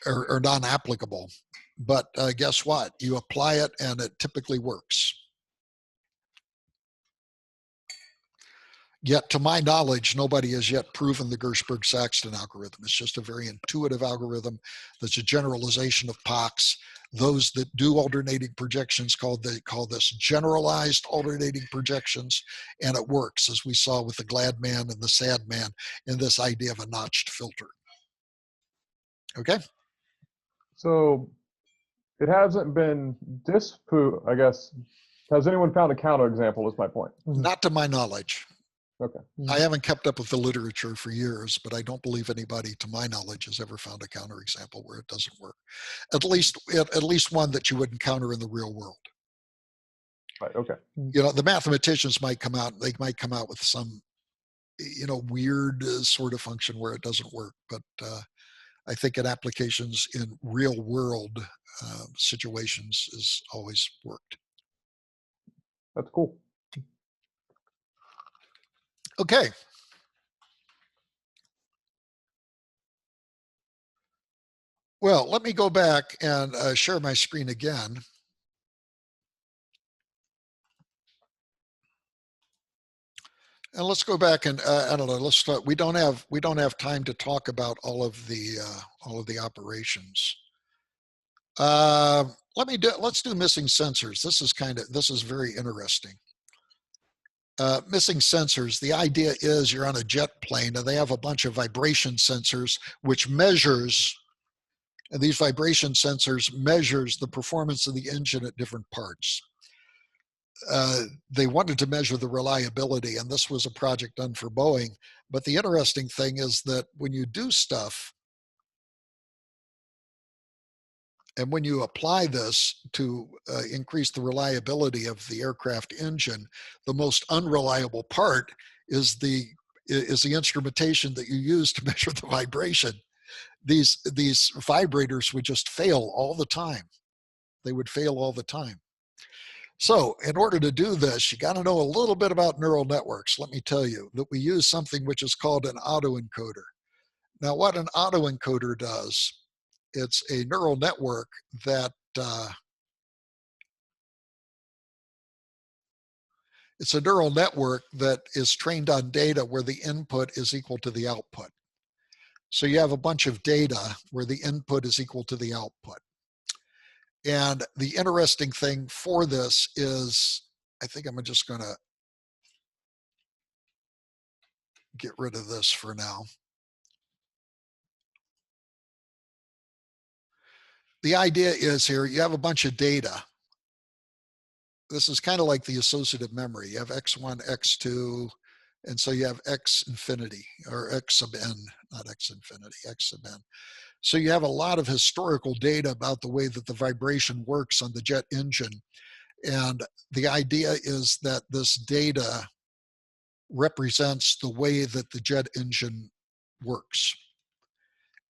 S1: or non-applicable. But guess what? You apply it and it typically works. Yet, to my knowledge, nobody has yet proven the Gershberg-Saxton algorithm. It's just a very intuitive algorithm that's a generalization of POCS Those that do alternating projections call this generalized alternating projections, and it works, as we saw with the glad man and the sad man in this idea of a notched filter. Okay?
S4: So it hasn't been disproved, I guess. Has anyone found a counterexample is my point.
S1: Not to my knowledge.
S4: Okay.
S1: I haven't kept up with the literature for years, but I don't believe anybody, to my knowledge, has ever found a counterexample where it doesn't work. At least one that you wouldn't counter in the real world.
S4: Right, okay.
S1: You know, the mathematicians might come out, they might come out with some, you know, weird sort of function where it doesn't work. But I think in applications in real world situations has always worked.
S4: That's cool.
S1: Okay. Well, let me go back and share my screen again. And let's go back and I don't know. Let's start. We don't have time to talk about all of the operations. Let's do missing sensors. This is very interesting. Missing sensors. The idea is you're on a jet plane and they have a bunch of vibration sensors which measures, and these vibration sensors measures the performance of the engine at different parts. They wanted to measure the reliability, and this was a project done for Boeing. But the interesting thing is that when you do stuff, and when you apply this to increase the reliability of the aircraft engine, the most unreliable part is the instrumentation that you use to measure the vibration. These vibrators would just fail all the time. They would fail all the time. So in order to do this, you got to know a little bit about neural networks. Let me tell you that we use something which is called an autoencoder. Now, what an autoencoder does, it's a neural network that is trained on data where the input is equal to the output. So you have a bunch of data where the input is equal to the output. And the interesting thing for this is, I think I'm just going to get rid of this for now. The idea is here, you have a bunch of data. This is kind of like the associative memory. You have x1, x2, and so you have x infinity, or x sub n, not x infinity, x sub n. So you have a lot of historical data about the way that the vibration works on the jet engine. And the idea is that this data represents the way that the jet engine works.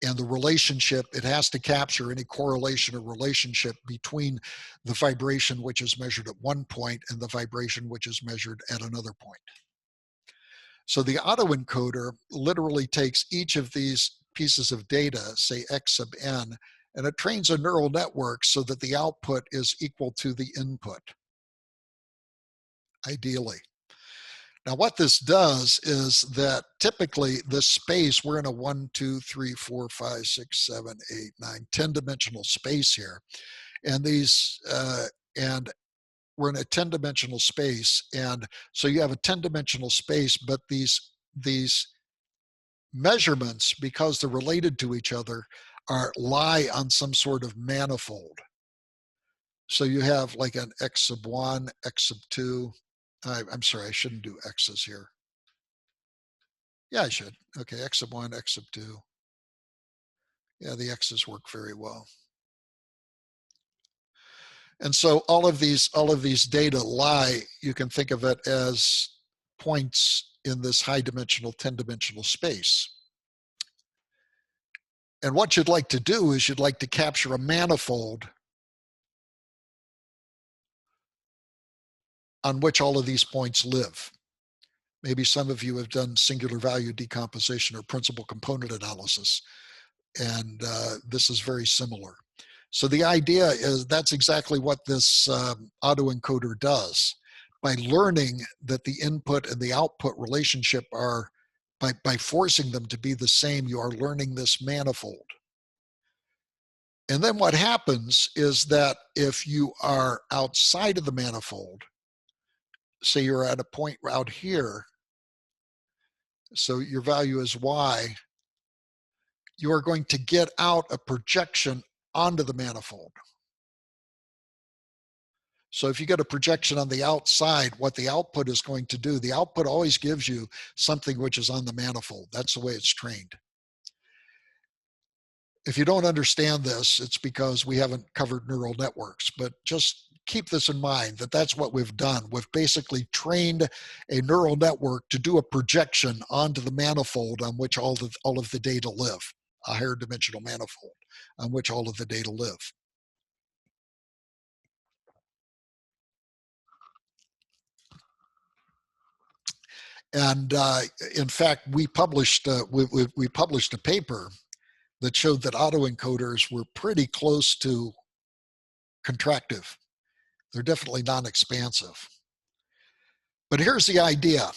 S1: And the relationship, it has to capture any correlation or relationship between the vibration which is measured at one point and the vibration which is measured at another point. So the autoencoder literally takes each of these pieces of data, say x sub n, and it trains a neural network so that the output is equal to the input, ideally. Now, what this does is that typically this space, we're in a 1, 2, 3, 4, 5, 6, 7, 8, 9, 10-dimensional space here. And and we're in a 10-dimensional space. And so you have a 10-dimensional space, but these measurements, because they're related to each other, lie on some sort of manifold. So you have like an x sub 1, x sub 2. I'm sorry, I shouldn't do x's here. Yeah, I should. Okay, x sub 1, x sub 2. Yeah, the x's work very well. And so all of these data lie, you can think of it as points in this high dimensional 10-dimensional space. And what you'd like to do is you'd like to capture a manifold on which all of these points live. Maybe some of you have done singular value decomposition or principal component analysis, and this is very similar. So the idea is that's exactly what this autoencoder does. By learning that the input and the output relationship are, by forcing them to be the same, you are learning this manifold. And then what happens is that if you are outside of the manifold, say you're at a point out here, so your value is y, you are going to get out a projection onto the manifold. So if you get a projection on the outside, what the output is going to do, the output always gives you something which is on the manifold. That's the way it's trained. If you don't understand this, it's because we haven't covered neural networks, but just keep this in mind that that's what we've done. We've basically trained a neural network to do a projection onto the manifold on which all of the data live, a higher dimensional manifold on which all of the data live. And in fact, we published we published a paper that showed that autoencoders were pretty close to contractive. They're definitely non-expansive. But here's the idea.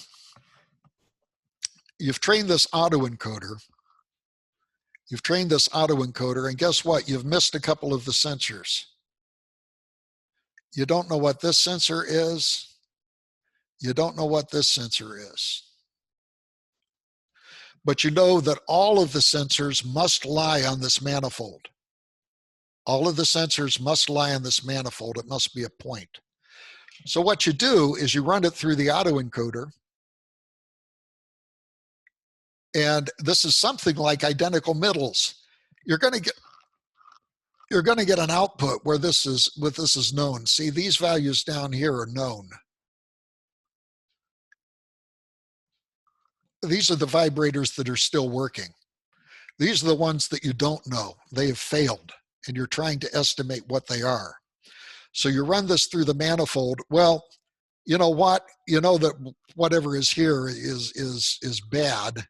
S1: You've trained this autoencoder. You've trained this autoencoder, and guess what? You've missed a couple of the sensors. You don't know what this sensor is. You don't know what this sensor is. But you know that all of the sensors must lie on this manifold. All of the sensors must lie on this manifold. It must be a point. So what you do is you run it through the autoencoder. And this is something like identical middles. You're going to get an output where this is known. See, these values down here are known. These are the vibrators that are still working. These are the ones that you don't know. They have failed, and you're trying to estimate what they are. So you run this through the manifold. Well, you know what? You know that whatever is here is bad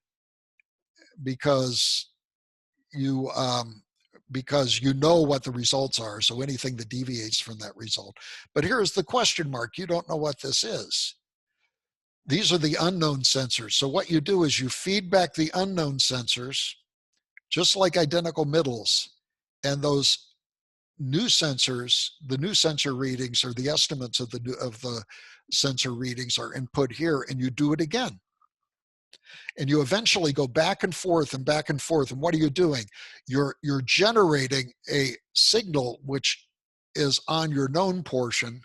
S1: because you know what the results are. So anything that deviates from that result. But here's the question mark. You don't know what this is. These are the unknown sensors. So what you do is you feed back the unknown sensors, just like identical middles, and those new sensors, the new sensor readings or the estimates of the sensor readings are input here, and you do it again. And you eventually go back and forth and back and forth. And what are you doing? You're generating a signal which is on your known portion,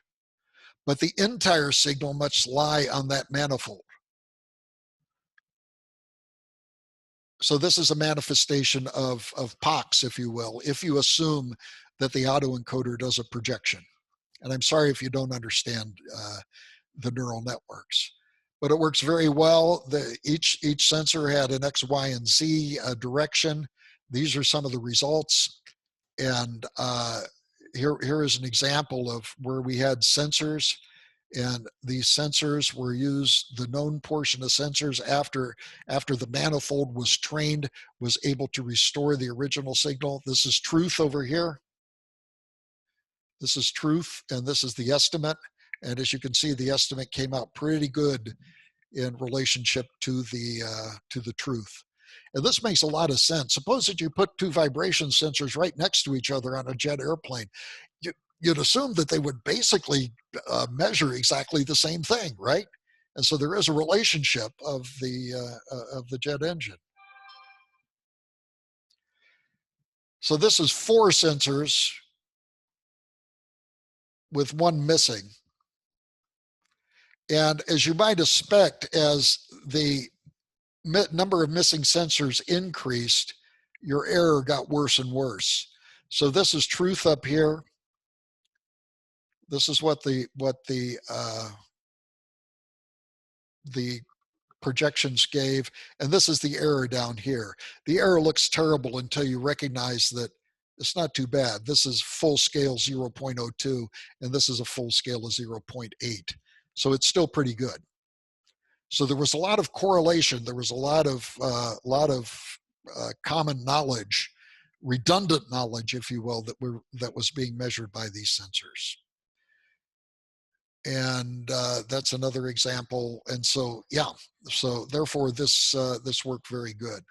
S1: but the entire signal must lie on that manifold. So this is a manifestation of POCS, if you will, if you assume that the autoencoder does a projection. And I'm sorry if you don't understand the neural networks, but it works very well. Each sensor had an X, Y, and Z direction. These are some of the results. And here is an example of where we had sensors, and these sensors were used, the known portion of sensors after the manifold was trained, was able to restore the original signal. This is truth over here. This is truth, and this is the estimate. And as you can see, the estimate came out pretty good in relationship to the truth. And this makes a lot of sense. Suppose that you put two vibration sensors right next to each other on a jet airplane. You'd assume that they would basically measure exactly the same thing, right? And so there is a relationship of the jet engine. So this is 4 sensors with 1 missing. And as you might expect, as the number of missing sensors increased, your error got worse and worse. So this is truth up here. This is what the projections gave, and this is the error down here. The error looks terrible until you recognize that it's not too bad. This is full scale 0.02, and this is a full scale of 0.8. So it's still pretty good. So there was a lot of correlation. There was a lot of common knowledge, redundant knowledge, if you will, that was being measured by these sensors. And that's another example. And so, yeah, so therefore this worked very good.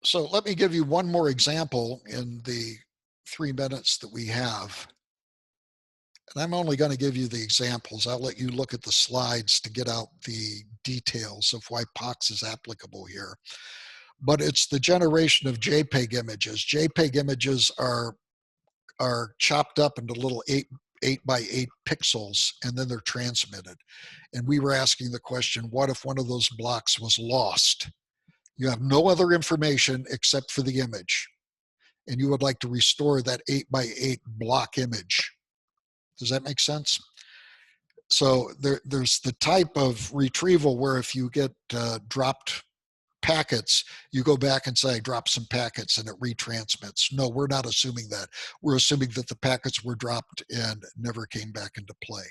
S1: So let me give you one more example in the 3 minutes that we have. And I'm only going to give you the examples. I'll let you look at the slides to get out the details of why POCS is applicable here. But it's the generation of JPEG images. JPEG images are chopped up into little 8 by 8 pixels, and then they're transmitted. And we were asking the question, what if one of those blocks was lost? You have no other information except for the image, and you would like to restore that 8 by 8 block image. Does that make sense? So there's the type of retrieval where if you get dropped packets, you go back and say, drop some packets, and it retransmits. No, we're not assuming that. We're assuming that the packets were dropped and never came back into play.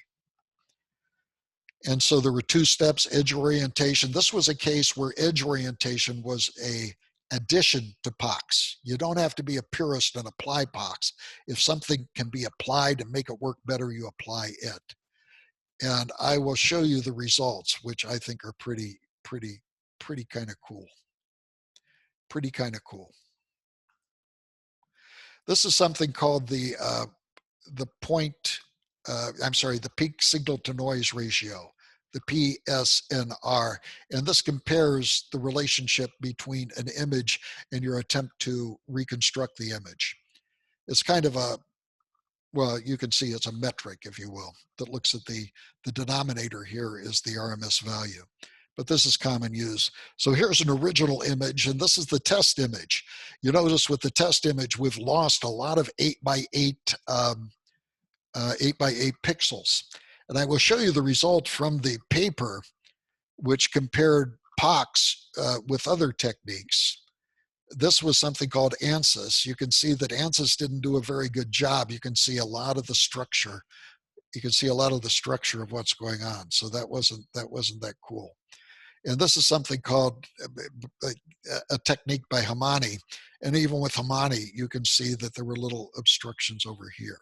S1: And so there were 2 steps, edge orientation. This was a case where edge orientation was a addition to POCS. You don't have to be a purist and apply POCS. If something can be applied and make it work better, you apply it. And I will show you the results, which I think are pretty kind of cool. Pretty kind of cool. This is something called the peak signal to noise ratio, the PSNR. And this compares the relationship between an image and your attempt to reconstruct the image. It's kind of a, well, you can see it's a metric, if you will, that looks at the denominator here is the RMS value. But this is common use. So here's an original image, and this is the test image. You notice with the test image, we've lost a lot of 8 by 8 pixels. And I will show you the result from the paper, which compared POCS with other techniques. This was something called ANSYS. You can see that ANSYS didn't do a very good job. You can see a lot of the structure. You can see a lot of the structure of what's going on. So that wasn't that cool. And this is something called a technique by Hamani. And even with Hamani, you can see that there were little obstructions over here.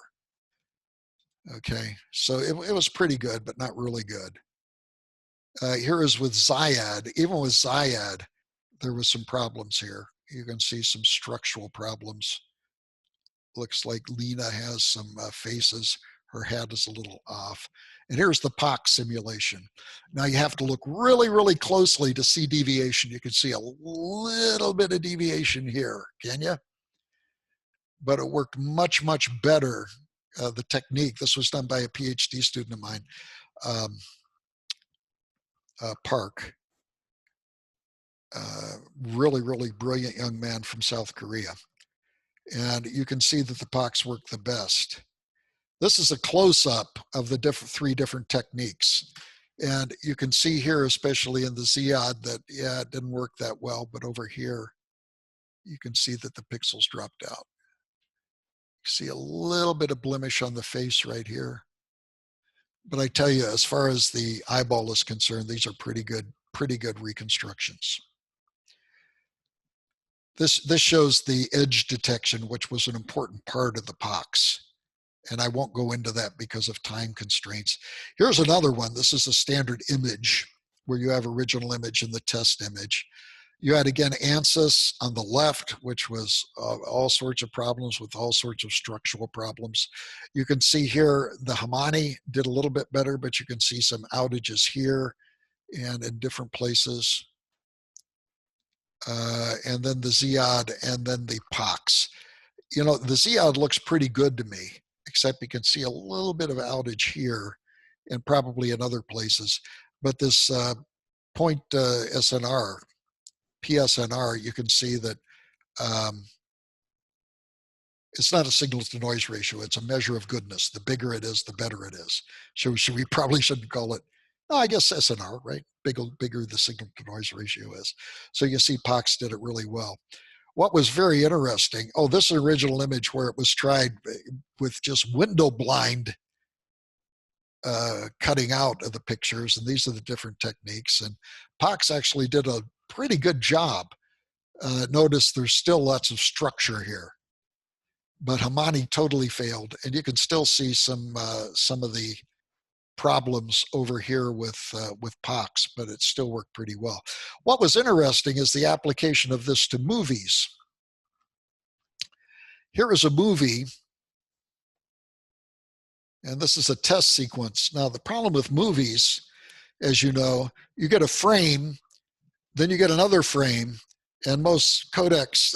S1: Okay, so it was pretty good, but not really good. Here is with Zyad. Even with Zyad, there was some problems here. You can see some structural problems. Looks like Lena has some faces. Her head is a little off. And here's the POCS simulation. Now you have to look really, really closely to see deviation. You can see a little bit of deviation here, can you? But it worked much, much better. The technique, this was done by a PhD student of mine, Park. Really, really brilliant young man from South Korea. And you can see that the POCS work the best. This is a close-up of the 3 different techniques. And you can see here, especially in the Zyad, that, yeah, it didn't work that well. But over here, you can see that the pixels dropped out. You see a little bit of blemish on the face right here. But I tell you, as far as the eyeball is concerned, these are pretty good reconstructions. This shows the edge detection, which was an important part of the POCS. And I won't go into that because of time constraints. Here's another one. This is a standard image where you have original image and the test image. You had, again, ANSYS on the left, which was all sorts of problems with all sorts of structural problems. You can see here the Hamani did a little bit better, but you can see some outages here and in different places. And then the Zyad and then the POCS. You know, the Zyad looks pretty good to me, except you can see a little bit of outage here and probably in other places. But this point SNR, PSNR, you can see that it's not a signal to noise ratio. It's a measure of goodness. The bigger it is, the better it is. So we probably shouldn't call it, no, I guess SNR, right? Bigger the signal to noise ratio is. So you see POCS did it really well. What was very interesting, this original image where it was tried with just window blind cutting out of the pictures, and these are the different techniques. And POCS actually did a pretty good job. Notice there's still lots of structure here, but Hamani totally failed, and you can still see some of the problems over here with POCS, but it still worked pretty well. What was interesting is the application of this to movies. Here is a movie, and this is a test sequence. Now, the problem with movies, as you know, you get a frame, then you get another frame, and most codecs,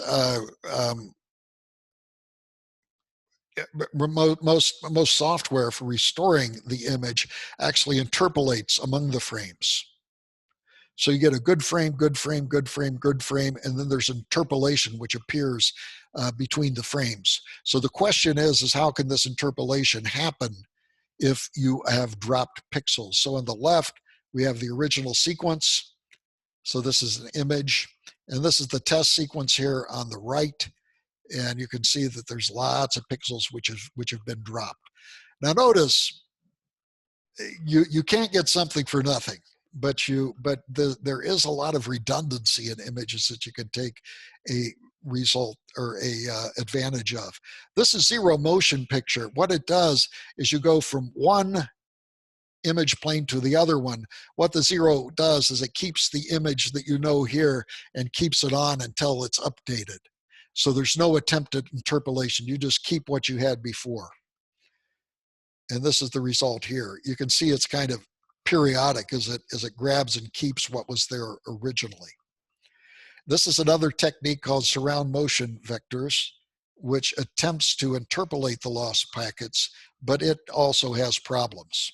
S1: most software for restoring the image actually interpolates among the frames. So you get a good frame, good frame, good frame, good frame, and then there's interpolation which appears between the frames. So the question is how can this interpolation happen if you have dropped pixels? So on the left, we have the original sequence. So this is an image, and this is the test sequence here on the right. And you can see that there's lots of pixels which have been dropped. Now notice, you can't get something for nothing, but there is a lot of redundancy in images that you can take a result or a advantage of. This is zero motion picture. What it does is you go from one image plane to the other one. What the zero does is it keeps the image that you know here and keeps it on until it's updated. So there's no attempted interpolation. You just keep what you had before. And this is the result here. You can see it's kind of periodic as it grabs and keeps what was there originally. This is another technique called surround motion vectors, which attempts to interpolate the lost packets, but it also has problems.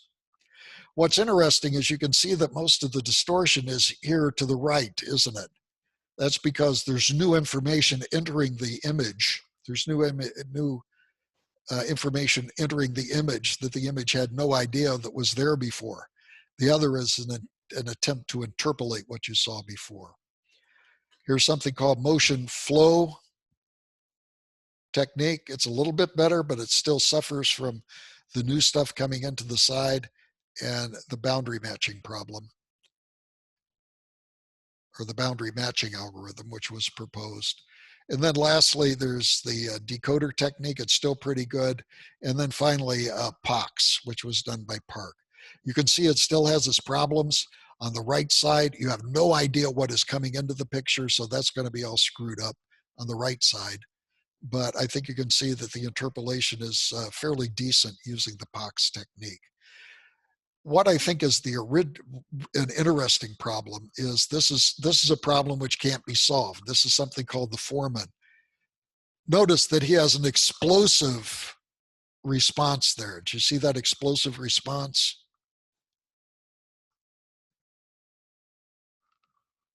S1: What's interesting is you can see that most of the distortion is here to the right, isn't it? That's because there's new information entering the image. There's new information entering the image that the image had no idea that was there before. The other is an attempt to interpolate what you saw before. Here's something called motion flow technique. It's a little bit better, but it still suffers from the new stuff coming into the side and the boundary matching problem, or the boundary matching algorithm, which was proposed. And then lastly, there's the decoder technique. It's still pretty good. And then finally, POCS, which was done by Park. You can see it still has its problems. On the right side, you have no idea what is coming into the picture, so that's going to be all screwed up on the right side. But I think you can see that the interpolation is fairly decent using the POCS technique. What I think is an interesting problem is this is a problem which can't be solved. This is something called the Foreman. Notice that he has an explosive response there. Do you see that explosive response?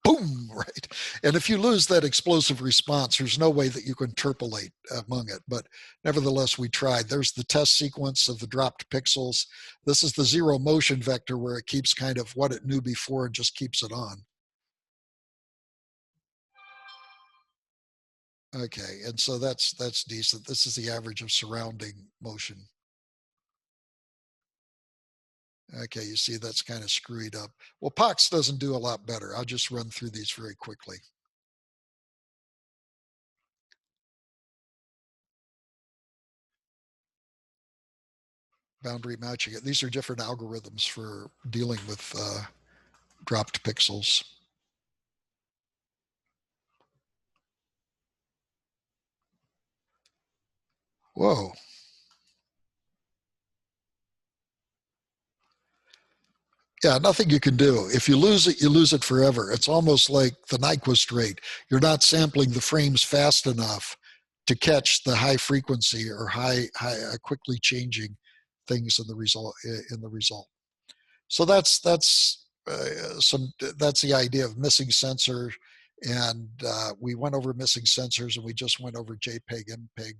S1: Boom, right? And if you lose that explosive response, there's no way that you can interpolate among it. But nevertheless, we tried. There's the test sequence of the dropped pixels. This is the zero motion vector where it keeps kind of what it knew before and just keeps it on. Okay, and so that's decent. This is the average of surrounding motion. Okay, you see that's kind of screwed up. Well, POCS doesn't do a lot better. I'll just run through these very quickly. Boundary matching. These are different algorithms for dealing with dropped pixels. Whoa. Yeah, nothing you can do. If you lose it, you lose it forever. It's almost like the Nyquist rate. You're not sampling the frames fast enough to catch the high frequency or quickly changing things in the result. So that's the idea of missing sensor, and we went over missing sensors, and we just went over JPEG, MPEG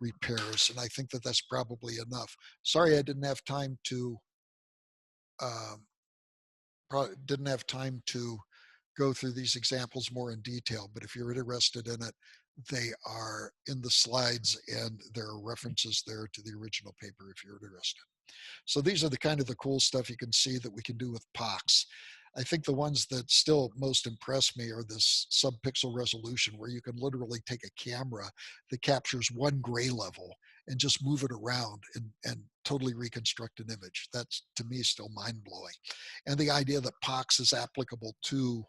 S1: repairs, and I think that that's probably enough. Sorry, I didn't have time to. Didn't have time to go through these examples more in detail, but if you're interested in it, they are in the slides and there are references there to the original paper if you're interested. So these are the kind of the cool stuff you can see that we can do with POCS. I think the ones that still most impress me are this sub-pixel resolution, where you can literally take a camera that captures one gray level and just move it around and totally reconstruct an image. That's, to me, still mind-blowing. And the idea that POCS is applicable to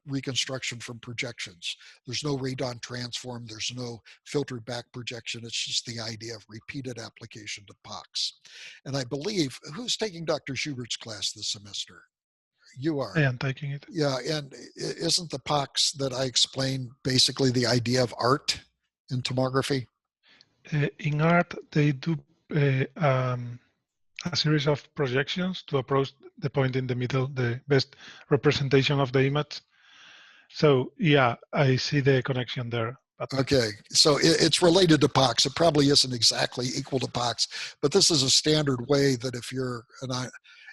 S1: reconstruction from projections. There's no Radon Transform. There's no filtered back projection. It's just the idea of repeated application to POCS. And I believe, who's taking Dr. Schubert's class this semester? You are.
S2: I am taking it.
S1: Yeah, and isn't the POCS that I explained basically the idea of art in tomography?
S2: In art, they do a series of projections to approach the point in the middle, the best representation of the image. So yeah, I see the connection there. But
S1: Okay, so it's related to POCS. It probably isn't exactly equal to POCS, but this is a standard way that if you're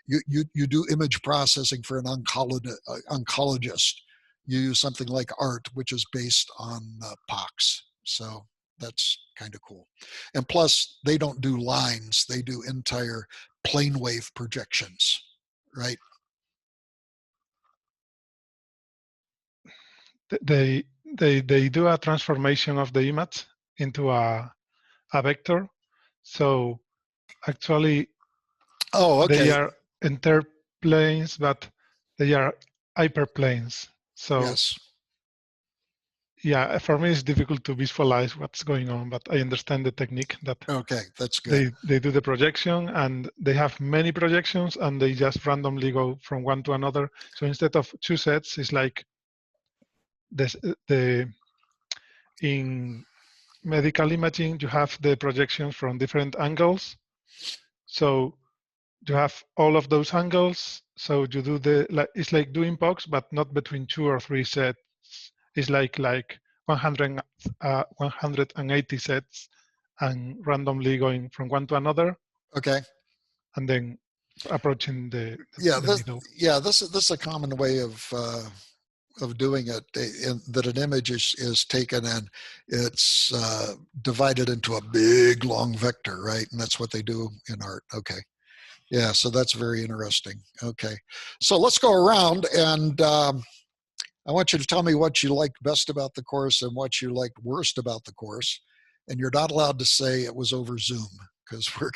S1: you do image processing for an oncologist, you use something like art, which is based on POCS. So that's kind of cool. And plus, they don't do lines; they do entire plane wave projections, right?
S2: they do a transformation of the image into a vector. So actually,
S1: Oh, okay.
S2: they are entire planes, but they are hyperplanes. So
S1: Yes.
S2: yeah, for me it's difficult to visualize what's going on, but I understand the technique that
S1: Okay, that's good.
S2: they do the projection, and they have many projections, and they just randomly go from one to another. So instead of two sets, it's like in medical imaging, you have the projections from different angles. So you have all of those angles. So you do it's like doing POCS, but not between 2 or 3 sets. It's like 180 sets and randomly going from one to another.
S1: Okay.
S2: And then approaching the middle.
S1: Yeah, this is a common way of doing it, that an image is taken and it's divided into a big long vector, right? And that's what they do in art. Okay. Yeah, so that's very interesting. Okay. So let's go around, and I want you to tell me what you liked best about the course and what you liked worst about the course. And you're not allowed to say it was over Zoom, because we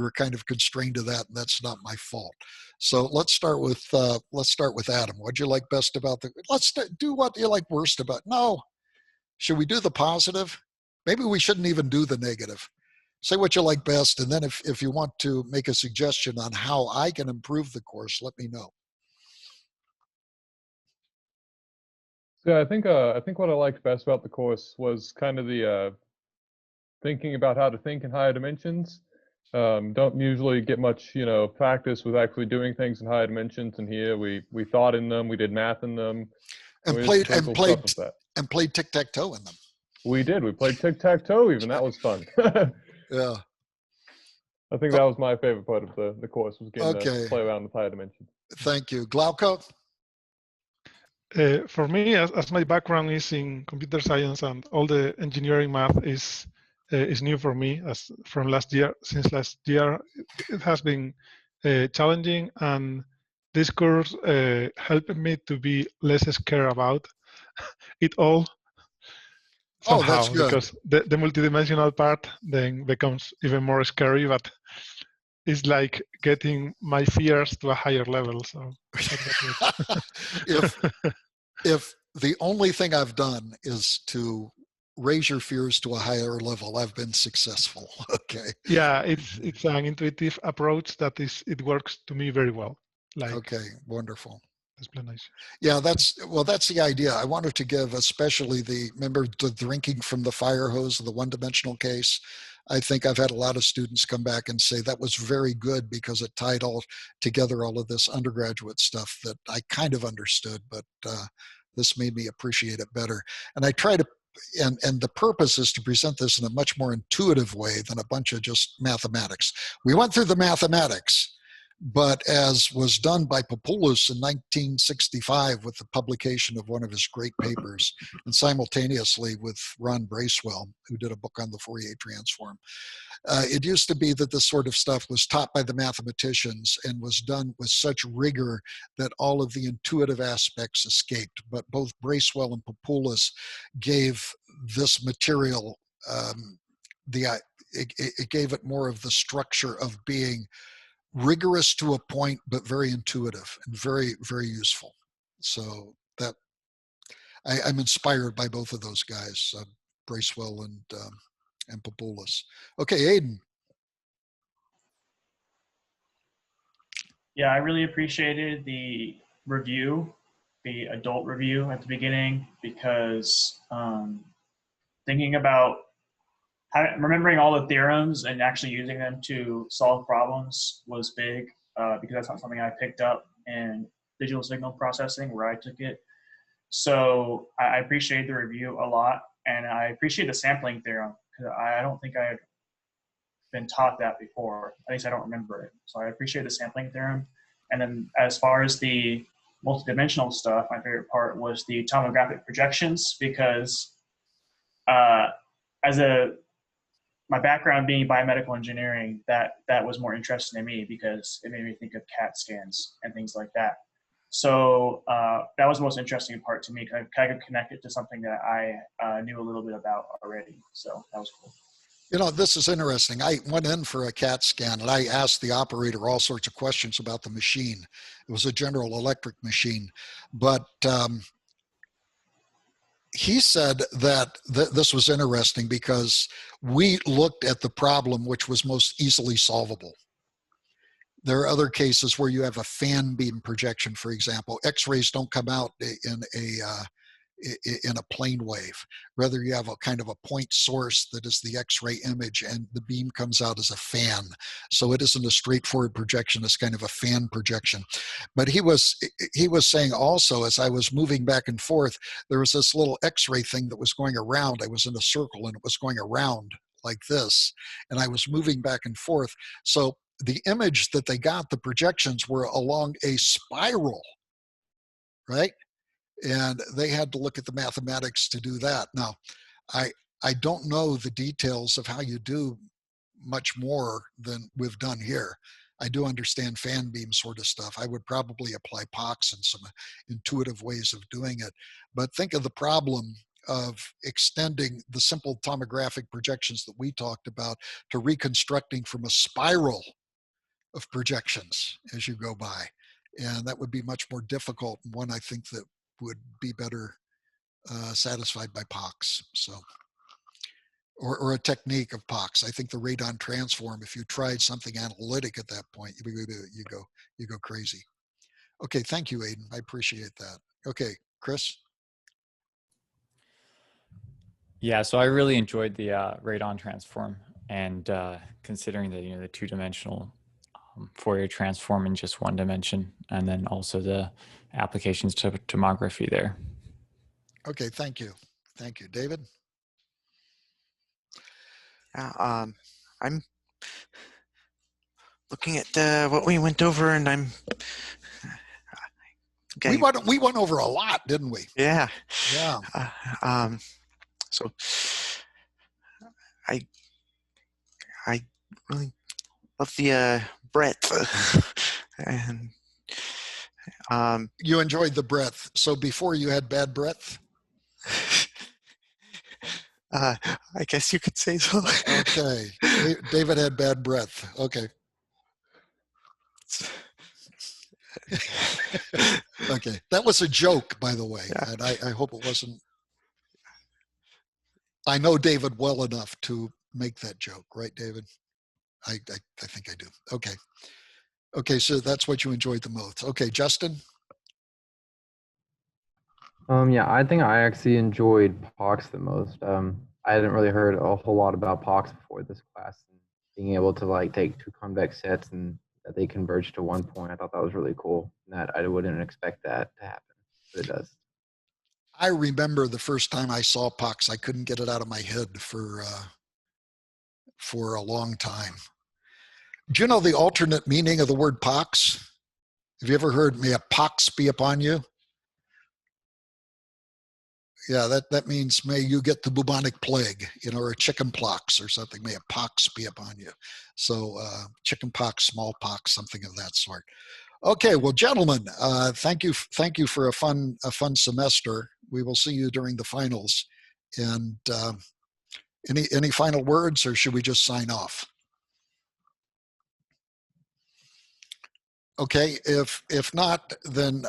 S1: were kind of constrained to that, and that's not my fault. So let's start with Adam. What'd you like best about let's do what you like worst about. No, should we do the positive? Maybe we shouldn't even do the negative. Say what you like best, and then if you want to make a suggestion on how I can improve the course, let me know.
S4: Yeah, I think what I liked best about the course was kind of the thinking about how to think in higher dimensions. Don't usually get much, practice with actually doing things in higher dimensions. And here we thought in them, we did math in them,
S1: and played tic-tac-toe in them.
S4: We did. We played tic-tac-toe even. That was fun.
S1: Yeah.
S4: I think that was my favorite part of the course, was getting to play around with higher dimensions.
S1: Thank you. Glauco?
S2: For me, as my background is in computer science and all the engineering math is new for me from last year. Since last year, it has been challenging, and this course helped me to be less scared about it all. Somehow,
S1: oh, that's good.
S2: Because the multidimensional part then becomes even more scary, but it's like getting my fears to a higher level. So
S1: if the only thing I've done is to raise your fears to a higher level, I've been successful. Okay.
S2: Yeah, it's an intuitive approach that it works to me very well.
S1: Okay, wonderful.
S2: Explanation.
S1: Yeah, that's the idea. I wanted to give, especially remember the drinking from the fire hose, the one-dimensional case. I think I've had a lot of students come back and say that was very good because it tied all together, all of this undergraduate stuff that I kind of understood, but this made me appreciate it better. And I try to, and the purpose is to present this in a much more intuitive way than a bunch of just mathematics. We went through the mathematics, But as was done by Popoulos in 1965 with the publication of one of his great papers, and simultaneously with Ron Bracewell, who did a book on the Fourier transform, it used to be that this sort of stuff was taught by the mathematicians and was done with such rigor that all of the intuitive aspects escaped. But both Bracewell and Popoulos gave this material, it gave it more of the structure of being rigorous to a point, but very intuitive and very, very useful. So that I'm inspired by both of those guys, Bracewell and Popoulos. Okay, Aiden.
S3: Yeah, I really appreciated the review, the adult review at the beginning, because thinking about remembering all the theorems and actually using them to solve problems was big, because that's not something I picked up in digital signal processing where I took it. So I appreciate the review a lot, and I appreciate the sampling theorem, because I don't think I had been taught that before. At least I don't remember it. So I appreciate the sampling theorem. And then as far as the multidimensional stuff, my favorite part was the tomographic projections, because my background being biomedical engineering, that was more interesting to me because it made me think of CAT scans and things like that. So that was the most interesting part to me, because I could connect it to something that I knew a little bit about already. So that was cool.
S1: You know, this is interesting. I went in for a CAT scan and I asked the operator all sorts of questions about the machine. It was a General Electric machine, but he said that this was interesting because we looked at the problem which was most easily solvable. There are other cases where you have a fan beam projection, for example. X-rays don't come out in a plane wave. Rather, you have a kind of a point source that is the X-ray image, and the beam comes out as a fan. So it isn't a straightforward projection, it's kind of a fan projection. But he was saying also, as I was moving back and forth, there was this little X-ray thing that was going around. I was in a circle and it was going around like this, and I was moving back and forth. So the image that they got, the projections were along a spiral, right? And they had to look at the mathematics to do that. Now, I don't know the details of how you do much more than we've done here. I do understand fan beam sort of stuff. I would probably apply POCS and some intuitive ways of doing it. But think of the problem of extending the simple tomographic projections that we talked about to reconstructing from a spiral of projections as you go by. And that would be much more difficult, and one I think that would be better satisfied by POCS. So, or a technique of POCS. I think the Radon Transform, if you tried something analytic at that point, you go crazy. Okay, thank you, Aiden. I appreciate that. Okay, Chris.
S6: Yeah, so I really enjoyed the Radon Transform, and considering the the two-dimensional Fourier transform in just one dimension, and then also the applications to tomography there.
S1: Okay, thank you, David.
S5: I'm looking at what we went over, and I'm.
S1: We went over a lot, didn't we?
S5: Yeah.
S1: Yeah.
S5: So I really love the breadth, and
S1: you enjoyed the breadth. So before you had bad breadth.
S5: I guess you could say so.
S1: Okay, David had bad breath. Okay. Okay, that was a joke, by the way, yeah. And I hope it wasn't. I know David well enough to make that joke, right, David? I think I do. Okay. Okay, so that's what you enjoyed the most. Okay, Justin?
S7: Yeah, I think I actually enjoyed POCS the most. I hadn't really heard a whole lot about POCS before this class, and being able to like take two convex sets and that they converge to one point, I thought that was really cool. That I wouldn't expect that to happen, but it does.
S1: I remember the first time I saw POCS, I couldn't get it out of my head for a long time. Do you know the alternate meaning of the word POCS? Have you ever heard, may a pox be upon you? Yeah, that means may you get the bubonic plague, or a chicken pox or something. May a pox be upon you. So chicken pox, smallpox, something of that sort. Okay, well, gentlemen, thank you for a fun semester. We will see you during the finals. And any final words, or should we just sign off? Okay, if not, then